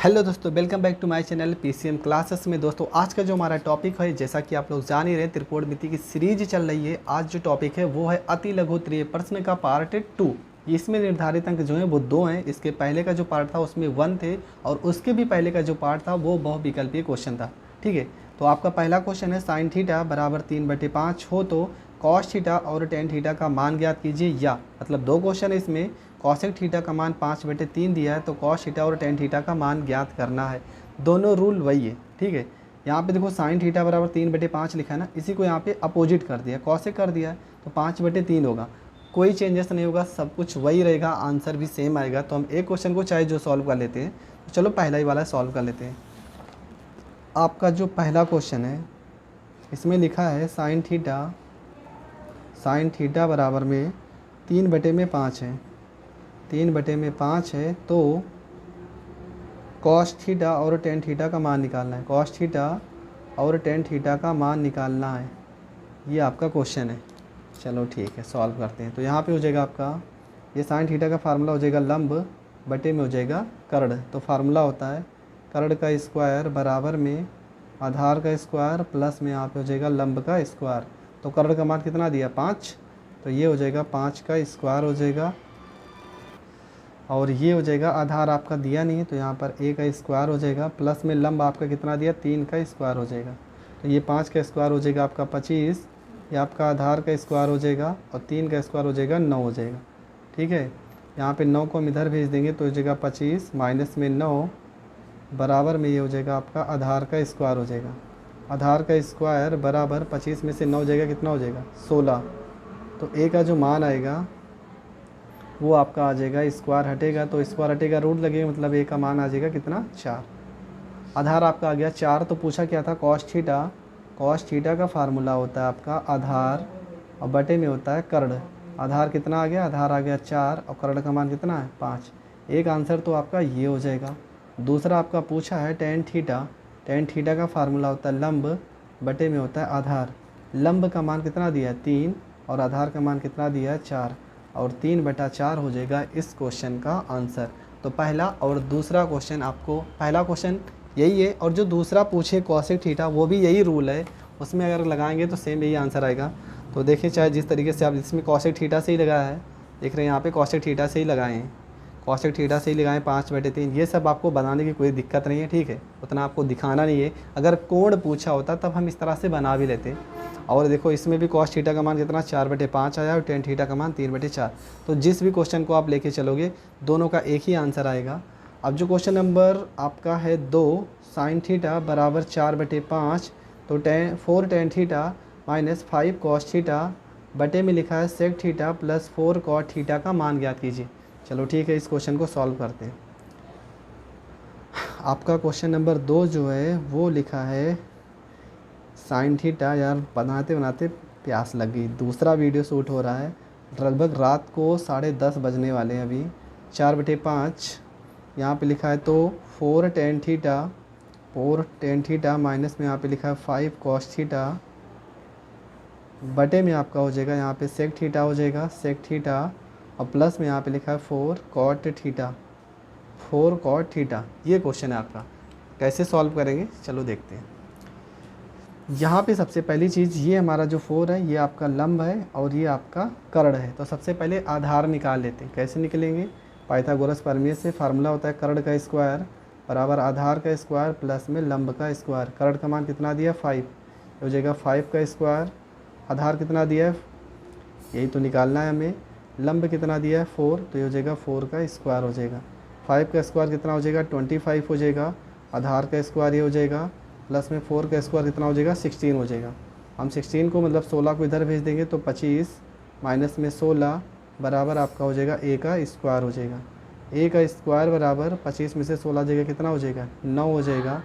Hello दोस्तों, welcome back to my channel PCM classes में। दोस्तों आज का जो हमारा टॉपिक है, जैसा कि आप लोग जान ही रहे हैं, त्रिकोणमिति की सीरीज चल रही है। आज जो टॉपिक है वो है अति लघु त्रिय प्रश्न का पार्ट 2। इसमें निर्धारित अंक जो है वो 2 हैं। इसके पहले का जो पार्ट था उसमें 1 थे और उसके भी पहले का जो पार्ट था वो बहुविकल्पीय क्वेश्चन था। ठीक है, तो आपका पहला क्वेश्चन है साइन थीटा बराबर 3/5 हो तो कॉस थीटा और टेन थीटा का मान ज्ञात कीजिए। या मतलब 2 क्वेश्चन है इसमें। कॉसेक थीटा का मान 5/3 दिया है तो कॉस थीटा और टेन थीटा का मान ज्ञात करना है। दोनों रूल वही है। ठीक है, यहाँ पे देखो साइन थीटा बराबर 3/5 लिखा है ना, इसी को यहाँ पे अपोजिट कर दिया, कॉसेक कर दिया है तो 5/3 होगा। कोई चेंजेस नहीं होगा, सब कुछ वही रहेगा, आंसर भी सेम आएगा। तो हम एक क्वेश्चन को चाहे जो सॉल्व कर लेते हैं, तो चलो पहला ही वाला सॉल्व कर लेते हैं। आपका जो पहला क्वेश्चन है इसमें लिखा है साइन थीटा बराबर में 3/5 है। 3/5 है तो कॉस थीटा और टेन थीटा का मान निकालना है। कॉस थीटा और टेन थीटा का मान निकालना है, ये आपका क्वेश्चन है। चलो ठीक है, सॉल्व करते हैं। तो यहाँ पे हो जाएगा आपका ये साइन थीटा का फार्मूला हो जाएगा लंब बटे में हो जाएगा कर्ण। तो फार्मूला होता है कर्ण का स्क्वायर बराबर में आधार का स्क्वायर प्लस में यहाँ पे हो जाएगा लंब का स्क्वायर। तो कर्ण का मान कितना दिया 5, तो ये हो जाएगा 5 का स्क्वायर हो जाएगा। और ये हो जाएगा आधार आपका दिया नहीं है तो यहाँ पर a का स्क्वायर हो जाएगा प्लस में लंब आपका कितना दिया 3 का स्क्वायर हो जाएगा। तो ये 5 का स्क्वायर हो जाएगा आपका 25, ये आपका आधार का स्क्वायर हो जाएगा और 3 का स्क्वायर हो जाएगा 9 हो जाएगा। ठीक है, यहाँ पे 9 को हम इधर भेज देंगे तो हो जाएगा 25 माइनस में 9 बराबर में ये हो जाएगा आपका आधार का स्क्वायर हो जाएगा। आधार का स्क्वायर बराबर 25 में से 9 जाएगा कितना हो जाएगा 16। तो a का जो मान आएगा वो आपका आ जाएगा, स्क्वायर हटेगा तो स्क्वायर हटेगा रूट लगेगा, मतलब a का मान आ जाएगा कितना 4। आधार आपका आ गया 4। तो पूछा क्या था कॉस थीटा का फार्मूला होता है आपका आधार और बटे में होता है कर्ण। आधार कितना आ गया, आधार आ गया 4 और कर्ण का मान कितना है 5। एक आंसर तो आपका ये हो जाएगा। दूसरा आपका पूछा है टेन थीटा का फार्मूला होता है लंब बटे में होता है आधार। लंब का मान कितना दिया है 3 और आधार का मान कितना दिया है 4 और 3/4 हो जाएगा इस क्वेश्चन का आंसर। तो पहला और दूसरा क्वेश्चन, आपको पहला क्वेश्चन यही है और जो दूसरा पूछे कॉसेक थीटा वो भी यही रूल है, उसमें अगर लगाएंगे तो सेम यही आंसर आएगा। तो देखिए चाहे जिस तरीके से आप इसमें कॉसेक थीटा से ही लगाया है, देख रहे हैं यहाँ पे कॉसेक थीटा से ही लगाए हैं, कॉसेक थीटा से ही लगाएं 5/3। ये सब आपको बनाने की कोई दिक्कत नहीं है। ठीक है, उतना आपको दिखाना नहीं है। अगर कोण पूछा होता तब हम इस तरह से बना भी लेते। और देखो इसमें भी कॉस थीटा का मान कितना 4/5 आया और टेन थीटा का मान 3/4। तो जिस भी क्वेश्चन को आप लेके चलोगे दोनों का एक ही आंसर आएगा। अब जो क्वेश्चन नंबर आपका है 2, साइन थीटा बराबर 4/5 तो 4 tan theta minus 5 cos theta बटे में लिखा है sec theta plus 4 cot theta का मान ज्ञात कीजिए। चलो ठीक है, इस क्वेश्चन को सॉल्व करते हैं। आपका क्वेश्चन नंबर 2 जो है वो लिखा है साइन थीटा, यार बनाते बनाते प्यास लग गई। दूसरा वीडियो शूट हो रहा है, लगभग रात को 10:30 बजने वाले हैं अभी। 4/5 यहाँ पे लिखा है तो 4 टेन थीटा माइनस में यहाँ पे लिखा है 5 कॉस थीटा बटे में आपका हो जाएगा यहाँ पे सेक थीटा हो जाएगा, सेक थीटा और प्लस में यहाँ पे लिखा है 4 कॉट थीटा। ये क्वेश्चन है आपका। कैसे सॉल्व करेंगे चलो देखते हैं। यहाँ पे सबसे पहली चीज़ ये हमारा जो 4 है ये आपका लंब है और ये आपका कर्ण है। तो सबसे पहले आधार निकाल लेते हैं। कैसे निकलेंगे, पाइथागोरस प्रमेय से। फार्मूला होता है कर्ण का स्क्वायर बराबर आधार का स्क्वायर प्लस में लंब का स्क्वायर। कर्ण का मान कितना दिया 5, हो जाएगा 5 का स्क्वायर। आधार कितना दिया है यही तो निकालना है हमें। लंब कितना दिया है 4, तो ये हो जाएगा 4 का स्क्वायर हो जाएगा। 5 का स्क्वायर कितना हो जाएगा 25 हो जाएगा। आधार का स्क्वायर ये हो जाएगा प्लस में 4 का स्क्वायर कितना हो जाएगा 16 हो जाएगा। हम 16 को मतलब 16 को इधर भेज देंगे तो 25 माइनस में 16 बराबर आपका हो जाएगा a का स्क्वायर हो जाएगा। a का स्क्वायर बराबर 25 में से 16 जगह कितना हो जाएगा 9 हो जाएगा।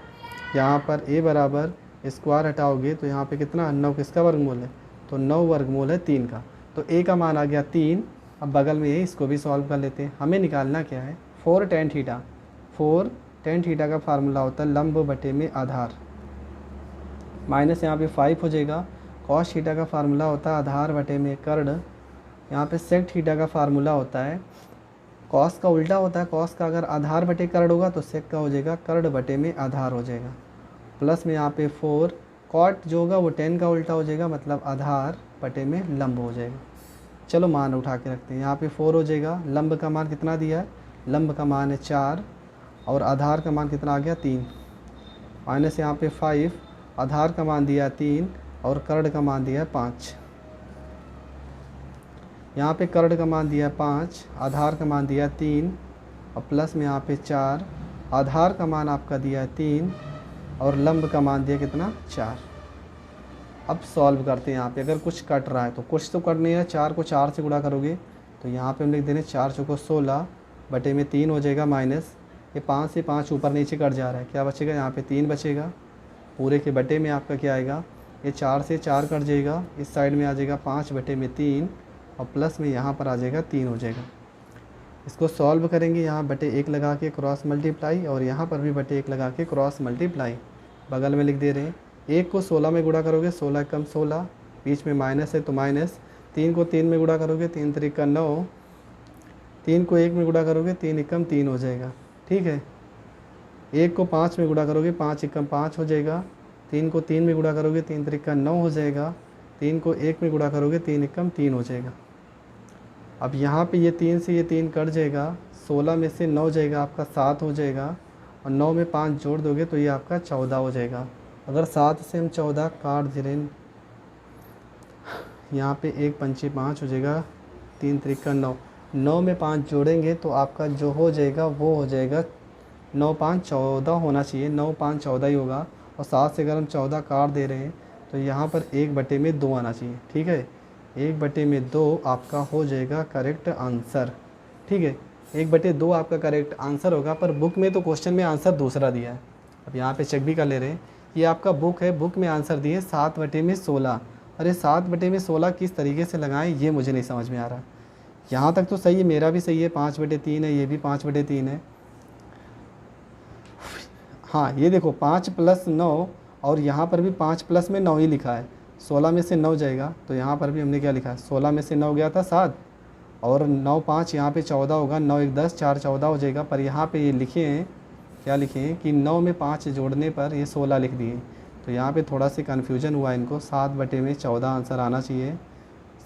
यहाँ पर a बराबर स्क्वायर हटाओगे तो यहाँ पे कितना 9 किसका वर्गमूल है, तो 9 वर्गमूल है 3 का। तो a का मान आ गया 3। अब बगल में ये इसको भी सॉल्व कर लेते हैं। हमें निकालना क्या है 4 टेन थीटा का फार्मूला होता है लंब बटे में आधार माइनस यहाँ पे 5 हो जाएगा। कॉस थीटा का फार्मूला होता है आधार बटे में कर्ण। यहाँ पे सेक थीटा का फार्मूला होता है कॉस का उल्टा होता है, कॉस का अगर आधार बटे कर्ण होगा तो सेक का हो जाएगा कर्ण बटे में आधार हो जाएगा, प्लस में यहाँ पे 4 कॉट जो होगा वो 10 का उल्टा हो जाएगा, मतलब आधार बटे में लंब हो जाएगा। चलो मान उठा के रखते हैं, यहाँ पे 4 हो जाएगा, लंब का मान कितना दिया है, लंब का मान है 4 और आधार का मान कितना आ गया 3, माइनस यहाँ पे 5, आधार का मान दिया है 3 और कर्ण का मान दिया है 5। यहाँ पे कर्ण का मान दिया है 5, आधार का मान दिया है 3 और प्लस में यहाँ पे 4, आधार का मान आपका दिया है 3 और लंब का मान दिया कितना 4। अब सॉल्व करते हैं। यहाँ पे अगर कुछ कट रहा है तो कुछ तो कट नहीं है, 4 को 4 से गुणा करोगे तो यहाँ पे हम लिख देंगे 4 चौको 16 बटे में 3 हो जाएगा, माइनस ये 5 से 5 ऊपर नीचे कट जा रहा है, क्या बचेगा यहाँ पे 3 बचेगा, पूरे के बटे में आपका क्या आएगा, ये 4 से 4 कट जाएगा, इस साइड में आ जाएगा 5 बटे में 3 और प्लस में यहाँ पर आ जाएगा 3 हो जाएगा। इसको सॉल्व करेंगे, यहाँ बटे 1 लगा के क्रॉस मल्टीप्लाई और यहाँ पर भी बटे 1 लगा के क्रॉस मल्टीप्लाई, बगल में लिख दे रहे हैं। 1 को 16 में गुणा करोगे 16 कम 16, बीच में माइनस है तो माइनस, 3 को 3 में गुणा करोगे 3 3 9, 3 को 1 में गुणा करोगे 3 एकम 3 हो जाएगा, ठीक है। 1 को 5 में गुणा करोगे 5 एकम 5 हो जाएगा, 3 को 3 में गुणा करोगे 3 3 9 हो जाएगा, 3 को 1 में गुणा करोगे 3 एकम 3 हो जाएगा। अब यहाँ पे ये 3 से ये 3 कट जाएगा, 16 में से 9 जाएगा आपका 7 हो जाएगा और 9 में 5 जोड़ दोगे तो ये आपका 14 हो जाएगा। अगर 7 से हम 14 काट दे रहे हैं, यहाँ पे 1 पंचे 5 हो जाएगा, 3 3 9, 9 में 5 जोड़ेंगे तो आपका जो हो जाएगा वो हो जाएगा 9 5 14 होना चाहिए, 9 5 14 ही होगा। और 7 से अगर हम 14 काट दे रहे हैं तो यहाँ पर 1 बटे में 2 आना चाहिए, ठीक है। 1 बटे में 2 आपका हो जाएगा करेक्ट आंसर, ठीक है। 1 बटे 2 आपका करेक्ट आंसर होगा, पर बुक में तो क्वेश्चन में आंसर दूसरा दिया है। अब यहाँ पे चेक भी कर ले रहे हैं, ये आपका बुक है, बुक में आंसर दिए 7 बटे में 16। अरे 7 बटे में 16 किस तरीके से लगाएं ये मुझे नहीं समझ में आ रहा। यहाँ तक तो सही है, मेरा भी सही है, 5 बटे 3 है, ये भी 5 बटे 3 है। हाँ ये देखो 5 प्लस 9 और यहाँ पर भी 5 प्लस में 9 ही लिखा है, 16 में से 9 जाएगा तो यहाँ पर भी हमने क्या लिखा है, 16 में से 9 गया था 7 और 9 5 यहाँ पे 14 होगा, 9 1 10 4 14 हो जाएगा। पर यहाँ पे ये लिखे हैं, क्या लिखे हैं कि 9 में 5 जोड़ने पर ये 16 लिख दिए, तो यहाँ पे थोड़ा सा कन्फ्यूजन हुआ इनको। 7 बटे में 14 आंसर आना चाहिए,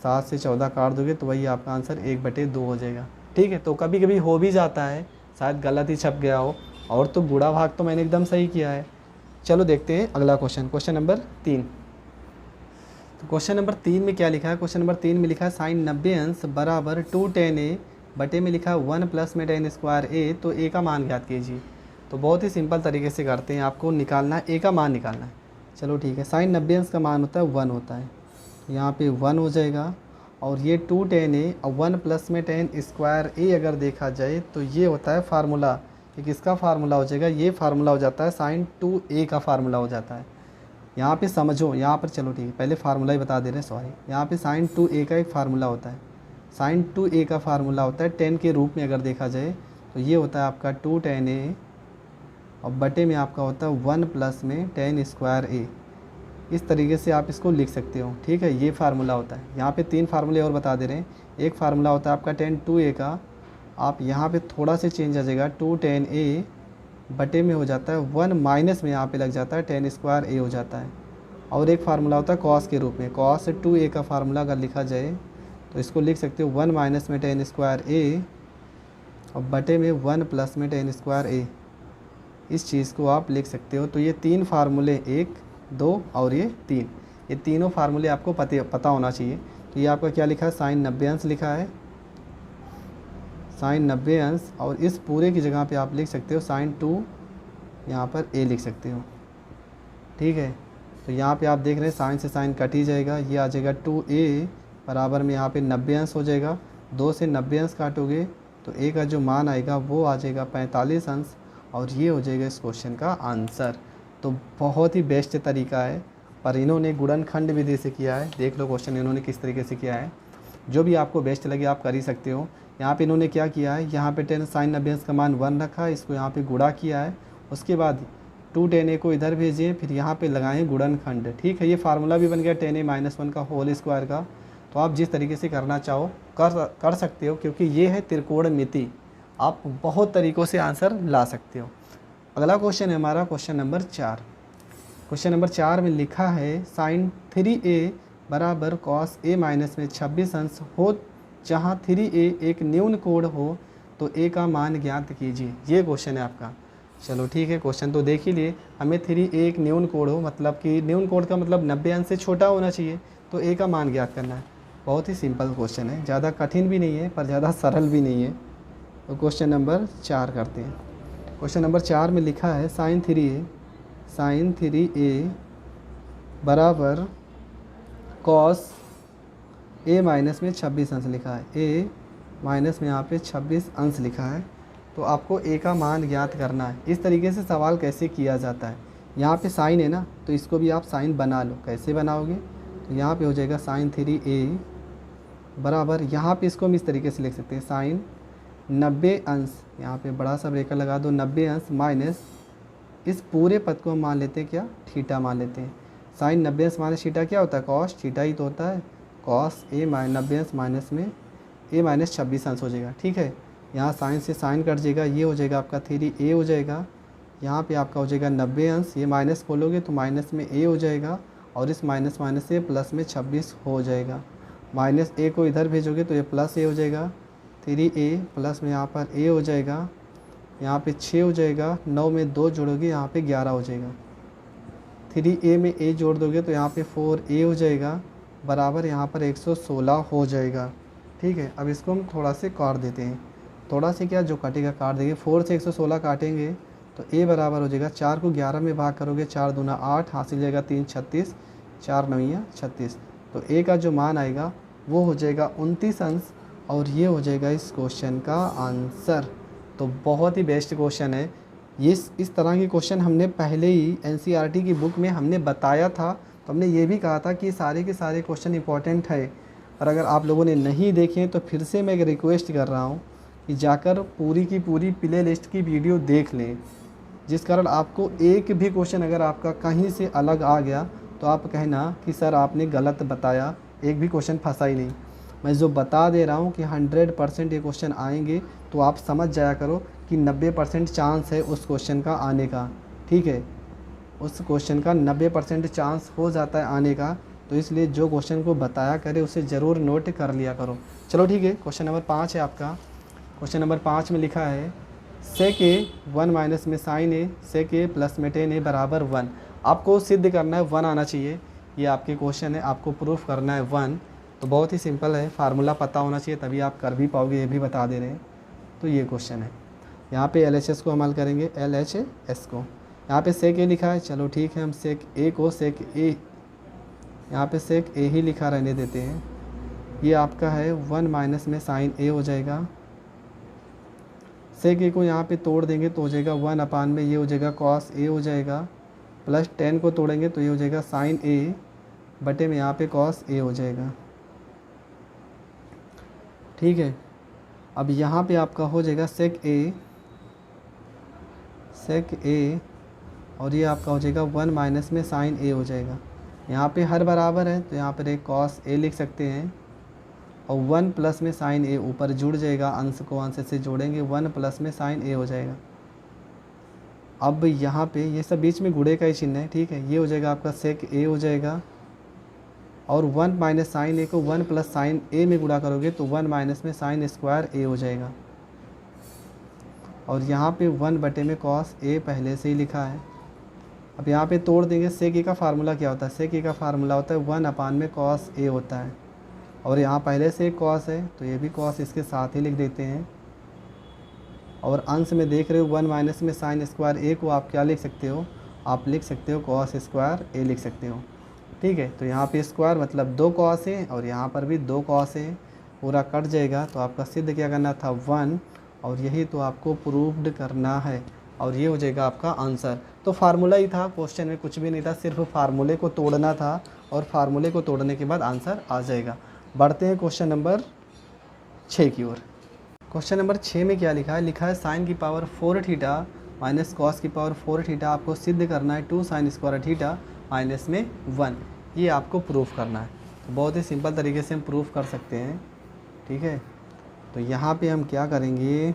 7 से 14 काट दोगे तो वही आपका आंसर 1 बटे 2 हो जाएगा, ठीक है। तो कभी कभी हो भी जाता है, शायद गलत ही छप गया हो, और तो गुणा भाग तो मैंने एकदम सही किया है। चलो देखते हैं अगला क्वेश्चन, क्वेश्चन नंबर 3। तो क्वेश्चन नंबर 3 में क्या लिखा है, क्वेश्चन नंबर 3 में लिखा है साइन 90 अंश बराबर 2 tan a बटे में लिखा है 1 प्लस में tan स्क्वायर a, तो a का मान ज्ञात कीजिए। तो बहुत ही सिंपल तरीके से करते हैं, आपको निकालना है a का मान निकालना है। चलो ठीक है, साइन 90 अंश का मान होता है 1 होता है, तो यहाँ पे 1 हो जाएगा और ये 2 tan a और 1 प्लस में tan स्क्वायर a अगर देखा जाए तो ये होता है फार्मूला, कि किसका फार्मूला हो जाएगा, ये फार्मूला हो जाता है साइन 2a का फार्मूला हो जाता है। यहाँ पे समझो, यहाँ पर चलो ठीक है पहले फार्मूला ही बता दे रहे हैं, सॉरी। यहाँ पे साइन 2a का एक फार्मूला होता है, साइन 2a का फार्मूला होता है 10 के रूप में अगर देखा जाए तो ये होता है आपका 2 tan a और बटे में आपका होता है 1 प्लस में tan स्क्वायर a। इस तरीके से आप इसको लिख सकते हो, ठीक है। ये फार्मूला होता है। यहाँ पे 3 फार्मूले और बता दे रहे हैं। एक फार्मूला होता है आपका tan 2a का, आप यहाँ पे थोड़ा सा चेंज आ जाएगा, 2 tan a बटे में हो जाता है 1 माइनस में यहाँ पे लग जाता है tan स्क्वायर a हो जाता है। और एक फार्मूला होता है कॉस के रूप में, कॉस 2a का फार्मूला अगर लिखा जाए तो इसको लिख सकते हो 1 माइनस में tan स्क्वायर a और बटे में 1 प्लस में tan स्क्वायर a। इस चीज़ को आप लिख सकते हो। तो ये 3 फार्मूले, 1 2 और ये 3, ये तीनों फार्मूले आपको पता होना चाहिए। तो ये आपका क्या लिखा है, साइन 90 अंश लिखा है, साइन 90 अंश, और इस पूरे की जगह पे आप लिख सकते हो साइन 2 यहाँ पर a लिख सकते हो, ठीक है। तो यहाँ पे आप देख रहे हैं साइन से साइन कट ही जाएगा, ये आ जाएगा 2a बराबर में यहाँ पे 90 अंश हो जाएगा। 2 से 90 अंश काटोगे तो a का जो मान आएगा वो आ जाएगा 45 अंश, और ये हो जाएगा इस क्वेश्चन का आंसर। तो बहुत ही बेस्ट तरीका है, पर इन्होंने गुणनखंड विधि से किया है। देख लो क्वेश्चन इन्होंने किस तरीके से किया है, जो भी आपको बेस्ट लगे आप कर ही सकते हो। यहाँ पे इन्होंने क्या किया है, यहाँ पे tan साइन 90 अंश का मान 1 रखा है, इसको यहाँ पे गुणा किया है, उसके बाद 2 tan a को इधर भेजिए, फिर यहाँ पे लगाएं गुणनखंड, ठीक है। ये फार्मूला भी बन गया tan a माइनस 1 का होल स्क्वायर का। तो आप जिस तरीके से करना चाहो कर सकते हो, क्योंकि ये है त्रिकोणमिति। आप बहुत तरीक़ों से आंसर ला सकते हो। अगला क्वेश्चन है हमारा क्वेश्चन नंबर 4। क्वेश्चन नंबर 4 में लिखा है साइन 3a बराबर कॉस a माइनस में 26 अंश हो, जहाँ 3a एक न्यून कोण हो तो a का मान ज्ञात कीजिए। ये क्वेश्चन है आपका। चलो ठीक है, क्वेश्चन तो देख ही लिए। हमें 3a एक न्यून कोण हो, मतलब कि न्यून कोण का मतलब 90 अंश से छोटा होना चाहिए, तो a का मान ज्ञात करना है। बहुत ही सिंपल क्वेश्चन है, ज़्यादा कठिन भी नहीं है पर ज़्यादा सरल भी नहीं है। तो क्वेश्चन नंबर 4 करते हैं। क्वेश्चन नंबर 4 में लिखा है साइन 3a बराबर कॉस a माइनस में 26 अंश लिखा है। a माइनस में यहाँ पे 26 अंश लिखा है, तो आपको a का मान ज्ञात करना है। इस तरीके से सवाल कैसे किया जाता है, यहाँ पे साइन है ना, तो इसको भी आप साइन बना लो। कैसे बनाओगे, तो यहाँ पे हो जाएगा साइन 3a बराबर, यहाँ पे इसको हम इस तरीके से लिख सकते हैं साइन 90 अंश, यहाँ पे बड़ा सा ब्रेकर लगा दो, 90 अंश माइनस इस पूरे पद को हम मान लेते हैं क्या, थीटा मान लेते हैं। साइन 90 अंश माइनस थीटा क्या होता है, कॉस थीटा ही तो होता है। कॉस a 90 अंश माइनस में a माइनस 26 अंश हो जाएगा। ठीक है, यहाँ साइन से साइन कट जाएगा, ये हो जाएगा आपका 3a हो जाएगा। यहाँ पे आपका हो जाएगा 90 अंश, ये माइनस खोलोगे तो माइनस में a हो जाएगा, और इस माइनस माइनस से प्लस में 26 हो जाएगा। माइनस a को इधर भेजोगे तो ये प्लस a हो जाएगा, 3a प्लस में यहाँ पर a हो जाएगा, यहाँ पे 6 हो जाएगा, 9 में 2 जोड़ोगे यहाँ पे 11 हो जाएगा। 3a में a जोड़ दोगे तो यहाँ पे 4a हो जाएगा, बराबर यहाँ पर 116 हो जाएगा। ठीक है, अब इसको हम थोड़ा से काट देते हैं। थोड़ा से क्या, जो काटेगा काट देंगे। 4 से 116 काटेंगे तो a बराबर हो जाएगा, 4 को 11 में भाग करोगे, 4 दूना 8, हासिल जाएगा 3 36, 4 9 36। तो a का जो मान आएगा वो हो जाएगा 29 अंश, और ये हो जाएगा इस क्वेश्चन का आंसर। तो बहुत ही बेस्ट क्वेश्चन है ये। इस तरह के क्वेश्चन हमने पहले ही NCERT की बुक में हमने बताया था, तो हमने ये भी कहा था कि सारे के सारे क्वेश्चन इंपॉर्टेंट है। और अगर आप लोगों ने नहीं देखे तो फिर से मैं एक रिक्वेस्ट कर रहा हूँ कि जाकर पूरी की पूरी प्ले लिस्ट की वीडियो देख लें, जिस कारण आपको एक भी क्वेश्चन अगर आपका कहीं से अलग आ गया तो आप कहना कि सर आपने गलत बताया, एक भी क्वेश्चन फंसा ही नहीं। मैं जो बता दे रहा हूँ कि 100% ये क्वेश्चन आएंगे, तो आप समझ जाया करो कि 90% चांस है उस क्वेश्चन का आने का। ठीक है, उस क्वेश्चन का 90% चांस हो जाता है आने का, तो इसलिए जो क्वेश्चन को बताया करे उसे ज़रूर नोट कर लिया करो। चलो ठीक है, क्वेश्चन नंबर 5 है आपका। क्वेश्चन नंबर 5 में लिखा है सेक a 1 माइनस में sine a sec a plus में टेन a बराबर 1। आपको सिद्ध करना है 1 आना चाहिए, ये आपके क्वेश्चन है, आपको प्रूफ करना है 1। तो बहुत ही सिंपल है, फार्मूला पता होना चाहिए तभी आप कर भी पाओगे, ये भी बता दे रहे हैं। तो ये क्वेश्चन है, यहाँ पे LHS को हम हल करेंगे, LHS को। यहाँ पे सेक a लिखा है, चलो ठीक है, हम सेक a को सेक a, यहाँ पे सेक a ही लिखा रहने देते हैं। ये आपका है 1 माइनस में साइन a हो जाएगा। सेक a को यहाँ पे तोड़ देंगे तो हो जाएगा 1 अपान में ये हो जाएगा कॉस a हो जाएगा, प्लस 10 को तोड़ेंगे तो ये हो जाएगा साइन a बटे में यहाँ पे कॉस a हो जाएगा। ठीक है, अब यहाँ पे आपका हो जाएगा सेक a और ये आपका हो जाएगा 1 माइनस में साइन a हो जाएगा। यहाँ पे हर बराबर है तो यहाँ पर एक कॉस a लिख सकते हैं, और 1 प्लस में साइन a ऊपर जुड़ जाएगा, अंश को अंश से जोड़ेंगे, 1 प्लस में साइन a हो जाएगा। अब यहाँ पे ये सब बीच में गुणे का ही चिन्ह है। ठीक है, ये हो जाएगा आपका सेक a हो जाएगा, और 1 माइनस साइन a को 1 प्लस साइन a में गुणा करोगे तो 1 माइनस में साइन स्क्वायर a हो जाएगा। और यहाँ पे 1 बटे में कॉस a पहले से ही लिखा है। अब यहाँ पे तोड़ देंगे, सेक a का फार्मूला क्या होता है, सेक a का फार्मूला होता है 1 अपान में कॉस a होता है, और यहाँ पहले से एक कॉस है तो ये भी कॉस इसके साथ ही लिख देते हैं। और अंश में देख रहे हो 1 माइनस में साइन स्क्वायर a को आप क्या लिख सकते हो, आप लिख सकते हो कॉस स्क्वायर a लिख सकते हो। ठीक है, तो यहाँ पे स्क्वायर मतलब 2 कॉस है, और यहाँ पर भी 2 कॉस है, पूरा कट जाएगा। तो आपका सिद्ध क्या करना था 1, और यही तो आपको प्रूव्ड करना है, और ये हो जाएगा आपका आंसर। तो फार्मूला ही था, क्वेश्चन में कुछ भी नहीं था, सिर्फ फार्मूले को तोड़ना था, और फार्मूले को तोड़ने के बाद आंसर आ जाएगा। बढ़ते हैं क्वेश्चन नंबर 6 की ओर। क्वेश्चन नंबर 6 में क्या लिखा है, लिखा है साइन की पावर 4 थीटा माइनस कॉस की पावर 4 थीटा आपको सिद्ध करना है 2 साइन स्क्वायर थीटा माइनस में 1, ये आपको प्रूफ करना है। तो बहुत ही सिंपल तरीके से हम प्रूफ कर सकते हैं। ठीक है, तो यहाँ पे हम क्या करेंगे,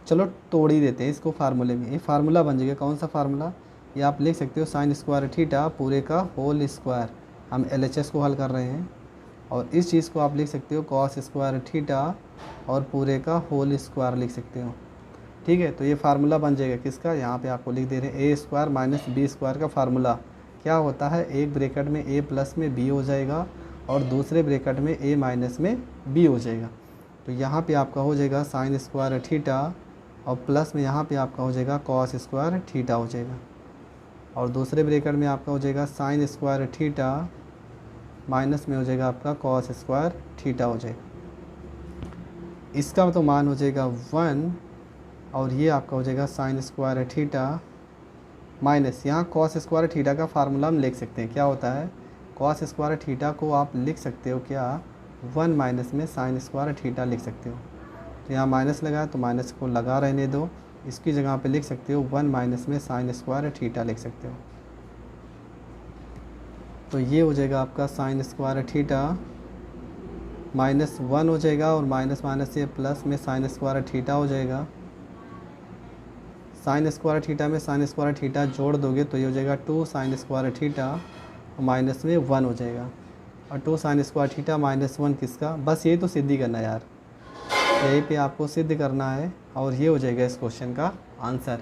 चलो तोड़ ही देते हैं इसको फार्मूले में। ये फार्मूला बन जाएगा, कौन सा फार्मूला, ये आप लिख सकते हो साइन स्क्वायर थीटा पूरे का होल स्क्वायर। हम LHS को हल कर रहे हैं, और इस चीज़ को आप लिख सकते हो कॉस स्क्वायर थीटा और पूरे का होल स्क्वायर लिख सकते हो। ठीक है, तो ये फार्मूला बन जाएगा किसका, यहाँ पे आपको लिख दे रहे हैं a square minus B square का फार्मूला क्या होता है, एक ब्रैकेट में a प्लस में b हो जाएगा और दूसरे ब्रैकेट में a माइनस में b हो जाएगा। तो यहाँ पे आपका हो जाएगा साइन स्क्वायर थीटा और प्लस में यहाँ पे आपका हो जाएगा कॉस स्क्वायर थीटा हो जाएगा, और दूसरे ब्रैकेट में आपका हो जाएगा साइन स्क्वायर थीटा माइनस में हो जाएगा आपका कॉस स्क्वायर थीटा हो जाएगा। इसका तो मान हो जाएगा 1, और ये आपका हो जाएगा साइन स्क्वायर थीटा माइनस, यहाँ कॉस स्क्वायर थीटा का फार्मूला हम लिख सकते हैं, क्या होता है कॉस स्क्वायर थीटा को आप लिख सकते हो क्या 1 माइनस में साइन स्क्वायर थीटा लिख सकते हो। तो यहाँ माइनस लगा तो माइनस को लगा रहने दो, इसकी जगह पे लिख सकते हो 1 माइनस में साइन स्क्वायर थीटा लिख सकते हो। तो ये हो जाएगा आपका साइन स्क्वायर थीटा माइनस 1 हो जाएगा, और माइनस माइनस से प्लस में साइन स्क्वायर थीटा हो जाएगा। साइन स्क्वायर थीटा में साइन स्क्वायर थीटा जोड़ दोगे तो ये हो जाएगा 2 साइन स्क्वायर थीटा माइनस में 1 हो जाएगा, और 2 साइन स्क्वायर थीटा माइनस 1 किसका, बस ये तो सिद्ध ही करना है यार, यहीं पे आपको सिद्ध करना है, और ये हो जाएगा इस क्वेश्चन का आंसर।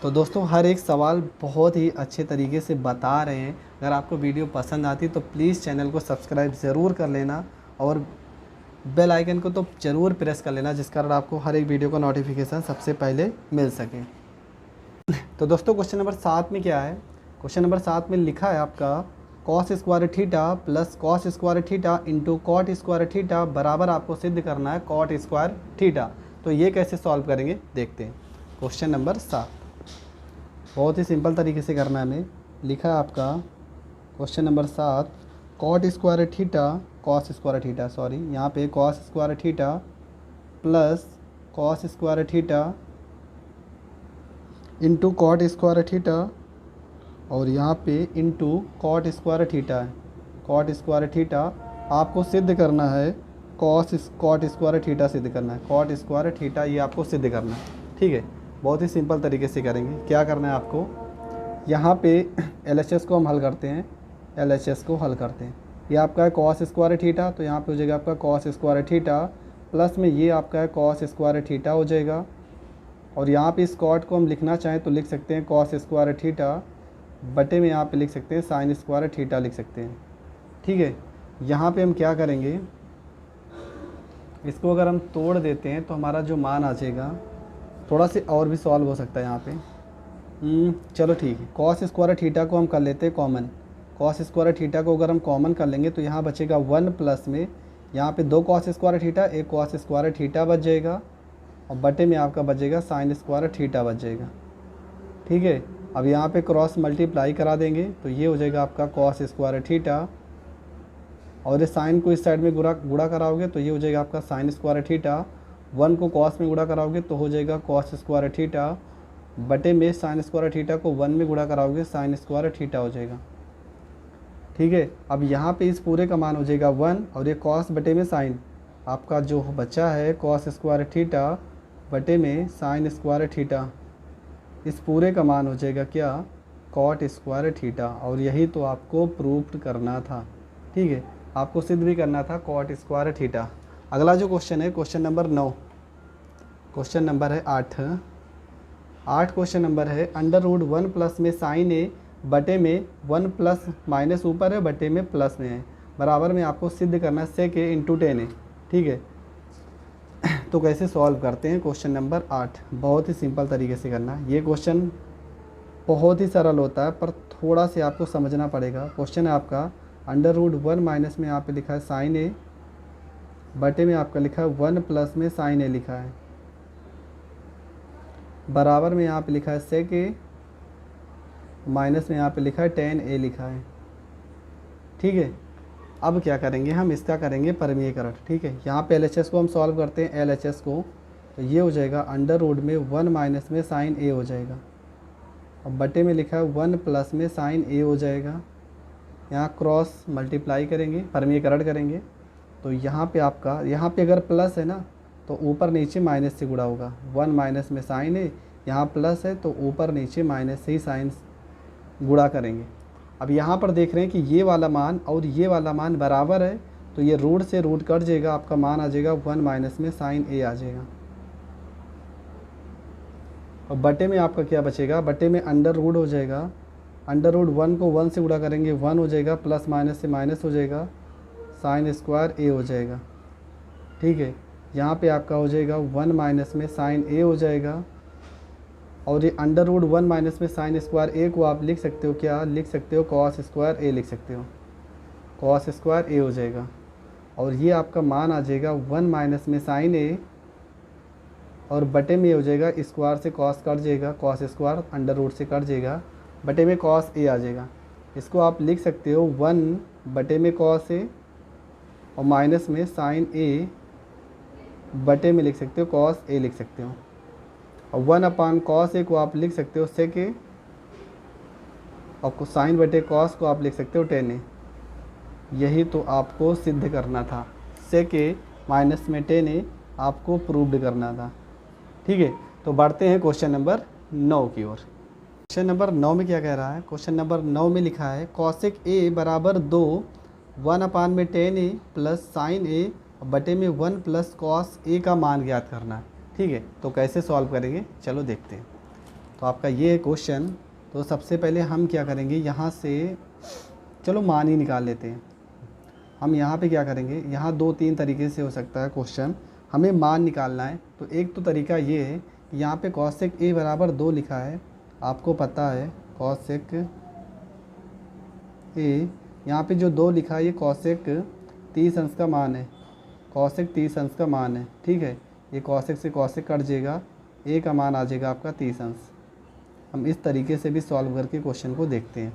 तो दोस्तों हर एक सवाल बहुत ही अच्छे तरीके से बता रहे हैं। अगर आपको वीडियो पसंद आती तो प्लीज़ चैनल को सब्सक्राइब ज़रूर कर लेना, और बेल आइकन को तो ज़रूर प्रेस कर लेना, जिस कारण आपको हर एक वीडियो का नोटिफिकेशन सबसे पहले मिल सके। तो दोस्तों क्वेश्चन नंबर 7 में क्या है, क्वेश्चन नंबर 7 में लिखा है आपका cos square theta plus cos square theta into cot square theta बराबर आपको सिद्ध करना है कॉट स्क्वायर थीटा। तो ये कैसे सॉल्व करेंगे देखते हैं। क्वेश्चन नंबर 7 बहुत ही सिंपल तरीके से करना है हमें। लिखा है आपका question number 7 cot square theta cos square theta sorry यहाँ पे cos square theta plus cos square theta into cot square theta, और यहाँ पे इंटू कॉट स्क्वायर थीटा है। कॉट स्क्वायर थीटा आपको सिद्ध करना है, कॉट स्क्वायर थीटा सिद्ध करना है, कॉट स्क्वायर थीटा ये आपको सिद्ध करना है। ठीक है, बहुत ही सिंपल तरीके से करेंगे। क्या करना है आपको, यहाँ पे LHS को हम हल करते हैं, LHS को हल करते हैं। ये आपका है कॉस स्क्वायर थीटा, तो यहाँ पे हो जाएगा आपका कॉस स्क्वायर थीटा प्लस में ये आपका है कॉस स्क्वायर थीटा हो जाएगा, और यहाँ पे इस कॉट को हम लिखना चाहें तो लिख सकते हैं कॉस स्क्वायर थीटा बटे में यहाँ पे लिख सकते हैं साइन स्क्वायर थीटा लिख सकते हैं। ठीक है, यहाँ पे हम क्या करेंगे, इसको अगर हम तोड़ देते हैं तो हमारा जो मान आ जाएगा, थोड़ा से और भी सॉल्व हो सकता है यहाँ पे। चलो ठीक है, कॉस स्क्वायर थीटा को हम कर लेते हैं कॉमन। कॉस स्क्वायर थीटा को अगर हम कॉमन कर लेंगे तो यहाँ बचेगा 1 प्लस में यहाँ पे 2 कॉस स्क्वायर थीटा, एक कॉस स्क्वायर थीटा बच जाएगा, और बटे में आपका बचेगा साइन स्क्वायर थीटा बच जाएगा। ठीक है, अब यहाँ पे क्रॉस मल्टीप्लाई करा देंगे तो ये हो जाएगा आपका कॉस स्क्वायर थीटा, और इस साइन को इस साइड में गुणा कराओगे तो ये हो जाएगा आपका साइन स्क्वायर थीटा, 1 को कॉस में गुणा कराओगे तो हो जाएगा कॉस स्क्वायर थीटा, बटे में साइन स्क्वायर थीटा को 1 में गुणा कराओगे साइन स्क्वायर थीटा हो जाएगा। ठीक है, अब यहाँ पे इस पूरे का मान हो जाएगा 1, और ये कॉस बटे में साइन, आपका जो बचा है कॉस स्क्वायर थीटा बटे में साइन स्क्वायर थीटा, इस पूरे का मान हो जाएगा क्या कॉट स्क्वायर थीटा, और यही तो आपको प्रूफ करना था। ठीक है, आपको सिद्ध भी करना था कॉट स्क्वायर थीटा। अगला जो क्वेश्चन है क्वेश्चन नंबर 9, क्वेश्चन नंबर है 8 क्वेश्चन नंबर है अंडर रूट 1 प्लस में साइन ए बटे में 1 प्लस माइनस ऊपर है बटे में प्लस में है, बराबर में आपको सिद्ध करना है सेक ए इंटू 10 है। ठीक है, तो कैसे सॉल्व करते हैं क्वेश्चन नंबर 8, बहुत ही सिंपल तरीके से करना है। ये क्वेश्चन बहुत ही सरल होता है पर थोड़ा से आपको समझना पड़ेगा। क्वेश्चन है आपका अंडर रूट 1 माइनस में यहाँ पे लिखा है साइन ए बटे में आपका लिखा है 1 प्लस में साइन ए लिखा है, बराबर में यहाँ पे लिखा है सेक ए, माइनस में यहाँ पे लिखा है 10a लिखा है। ठीक है, अब क्या करेंगे हम, इसका करेंगे परमीयकरण। ठीक है, यहाँ पे LHS को हम सॉल्व करते हैं, LHS को, तो ये हो जाएगा अंडर रूट में 1 माइनस में साइन ए हो जाएगा, और बटे में लिखा है 1 प्लस में साइन ए हो जाएगा। यहाँ क्रॉस मल्टीप्लाई करेंगे, परमीयकरण करेंगे, तो यहाँ पे आपका, यहाँ पे अगर प्लस है ना तो ऊपर नीचे माइनस से गुणा होगा। 1 माइनस में साइन है, यहाँ प्लस है तो ऊपर नीचे माइनस से ही साइन गुणा करेंगे। अब यहाँ पर देख रहे हैं कि ये वाला मान और ये वाला मान बराबर है, तो ये रूट से रूट कट जाएगा, आपका मान आ जाएगा 1 माइनस में साइन ए आ जाएगा। और बटे में आपका क्या बचेगा, बटे में अंडर रूट हो जाएगा। अंडर रूट 1 को 1 से गुणा करेंगे 1 हो जाएगा, प्लस माइनस से माइनस हो जाएगा, साइन स्क्वायर ए हो जाएगा। ठीक है, यहाँ पे आपका हो जाएगा 1 माइनस में साइन ए हो जाएगा। और ये अंडर रूट 1 माइनस में साइन स्क्वायर ए को आप लिख सकते हो, क्या लिख सकते हो, कॉस स्क्वायर ए लिख सकते हो, कॉस स्क्वायर ए हो जाएगा। और ये आपका मान आ जाएगा 1 माइनस में साइन ए, और बटे में हो जाएगा स्क्वायर से कॉस कट जाएगा, कॉस स्क्वायर अंडर रूट से कट जाएगा, बटे में कॉस ए आ जाएगा। इसको आप लिख सकते हो 1 बटे में कॉस ए और माइनस में साइन ए, बटे में लिख सकते हो कॉस ए लिख सकते हो। और 1 अपान कॉस ए को आप लिख सकते हो सेक ए, और साइन बटे कॉस को आप लिख सकते हो टेन ए। यही तो आपको सिद्ध करना था, सेक ए माइनस में टेन ए आपको प्रूव्ड करना था। ठीक है, तो बढ़ते हैं क्वेश्चन नंबर 9 की ओर। क्वेश्चन नंबर 9 में क्या कह रहा है, क्वेश्चन नंबर 9 में लिखा है कॉसेक ए बराबर 2, 1 अपान में टेन ए प्लस साइन ए बटे में 1 प्लस कॉस ए का मान ज्ञात करना है। ठीक है, तो कैसे सॉल्व करेंगे, चलो देखते हैं। तो आपका ये है क्वेश्चन। तो सबसे पहले हम क्या करेंगे, यहाँ से चलो मान ही निकाल लेते हैं। हम यहाँ पे क्या करेंगे, यहाँ 2-3 तरीके से हो सकता है क्वेश्चन, हमें मान निकालना है। तो एक तो तरीका ये है कि यहाँ पे कॉसेक ए बराबर 2 लिखा है, आपको पता है कॉसेक ए, यहाँ पे जो 2 लिखा है ये कॉसेक 30 अंश का मान है, कॉसेक 30 अंश का मान है। ठीक है, ये कॉसेक से कॉसेक कट जाएगा, ए का मान आ जाएगा आपका 30 अंश। हम इस तरीके से भी सॉल्व करके क्वेश्चन को देखते हैं।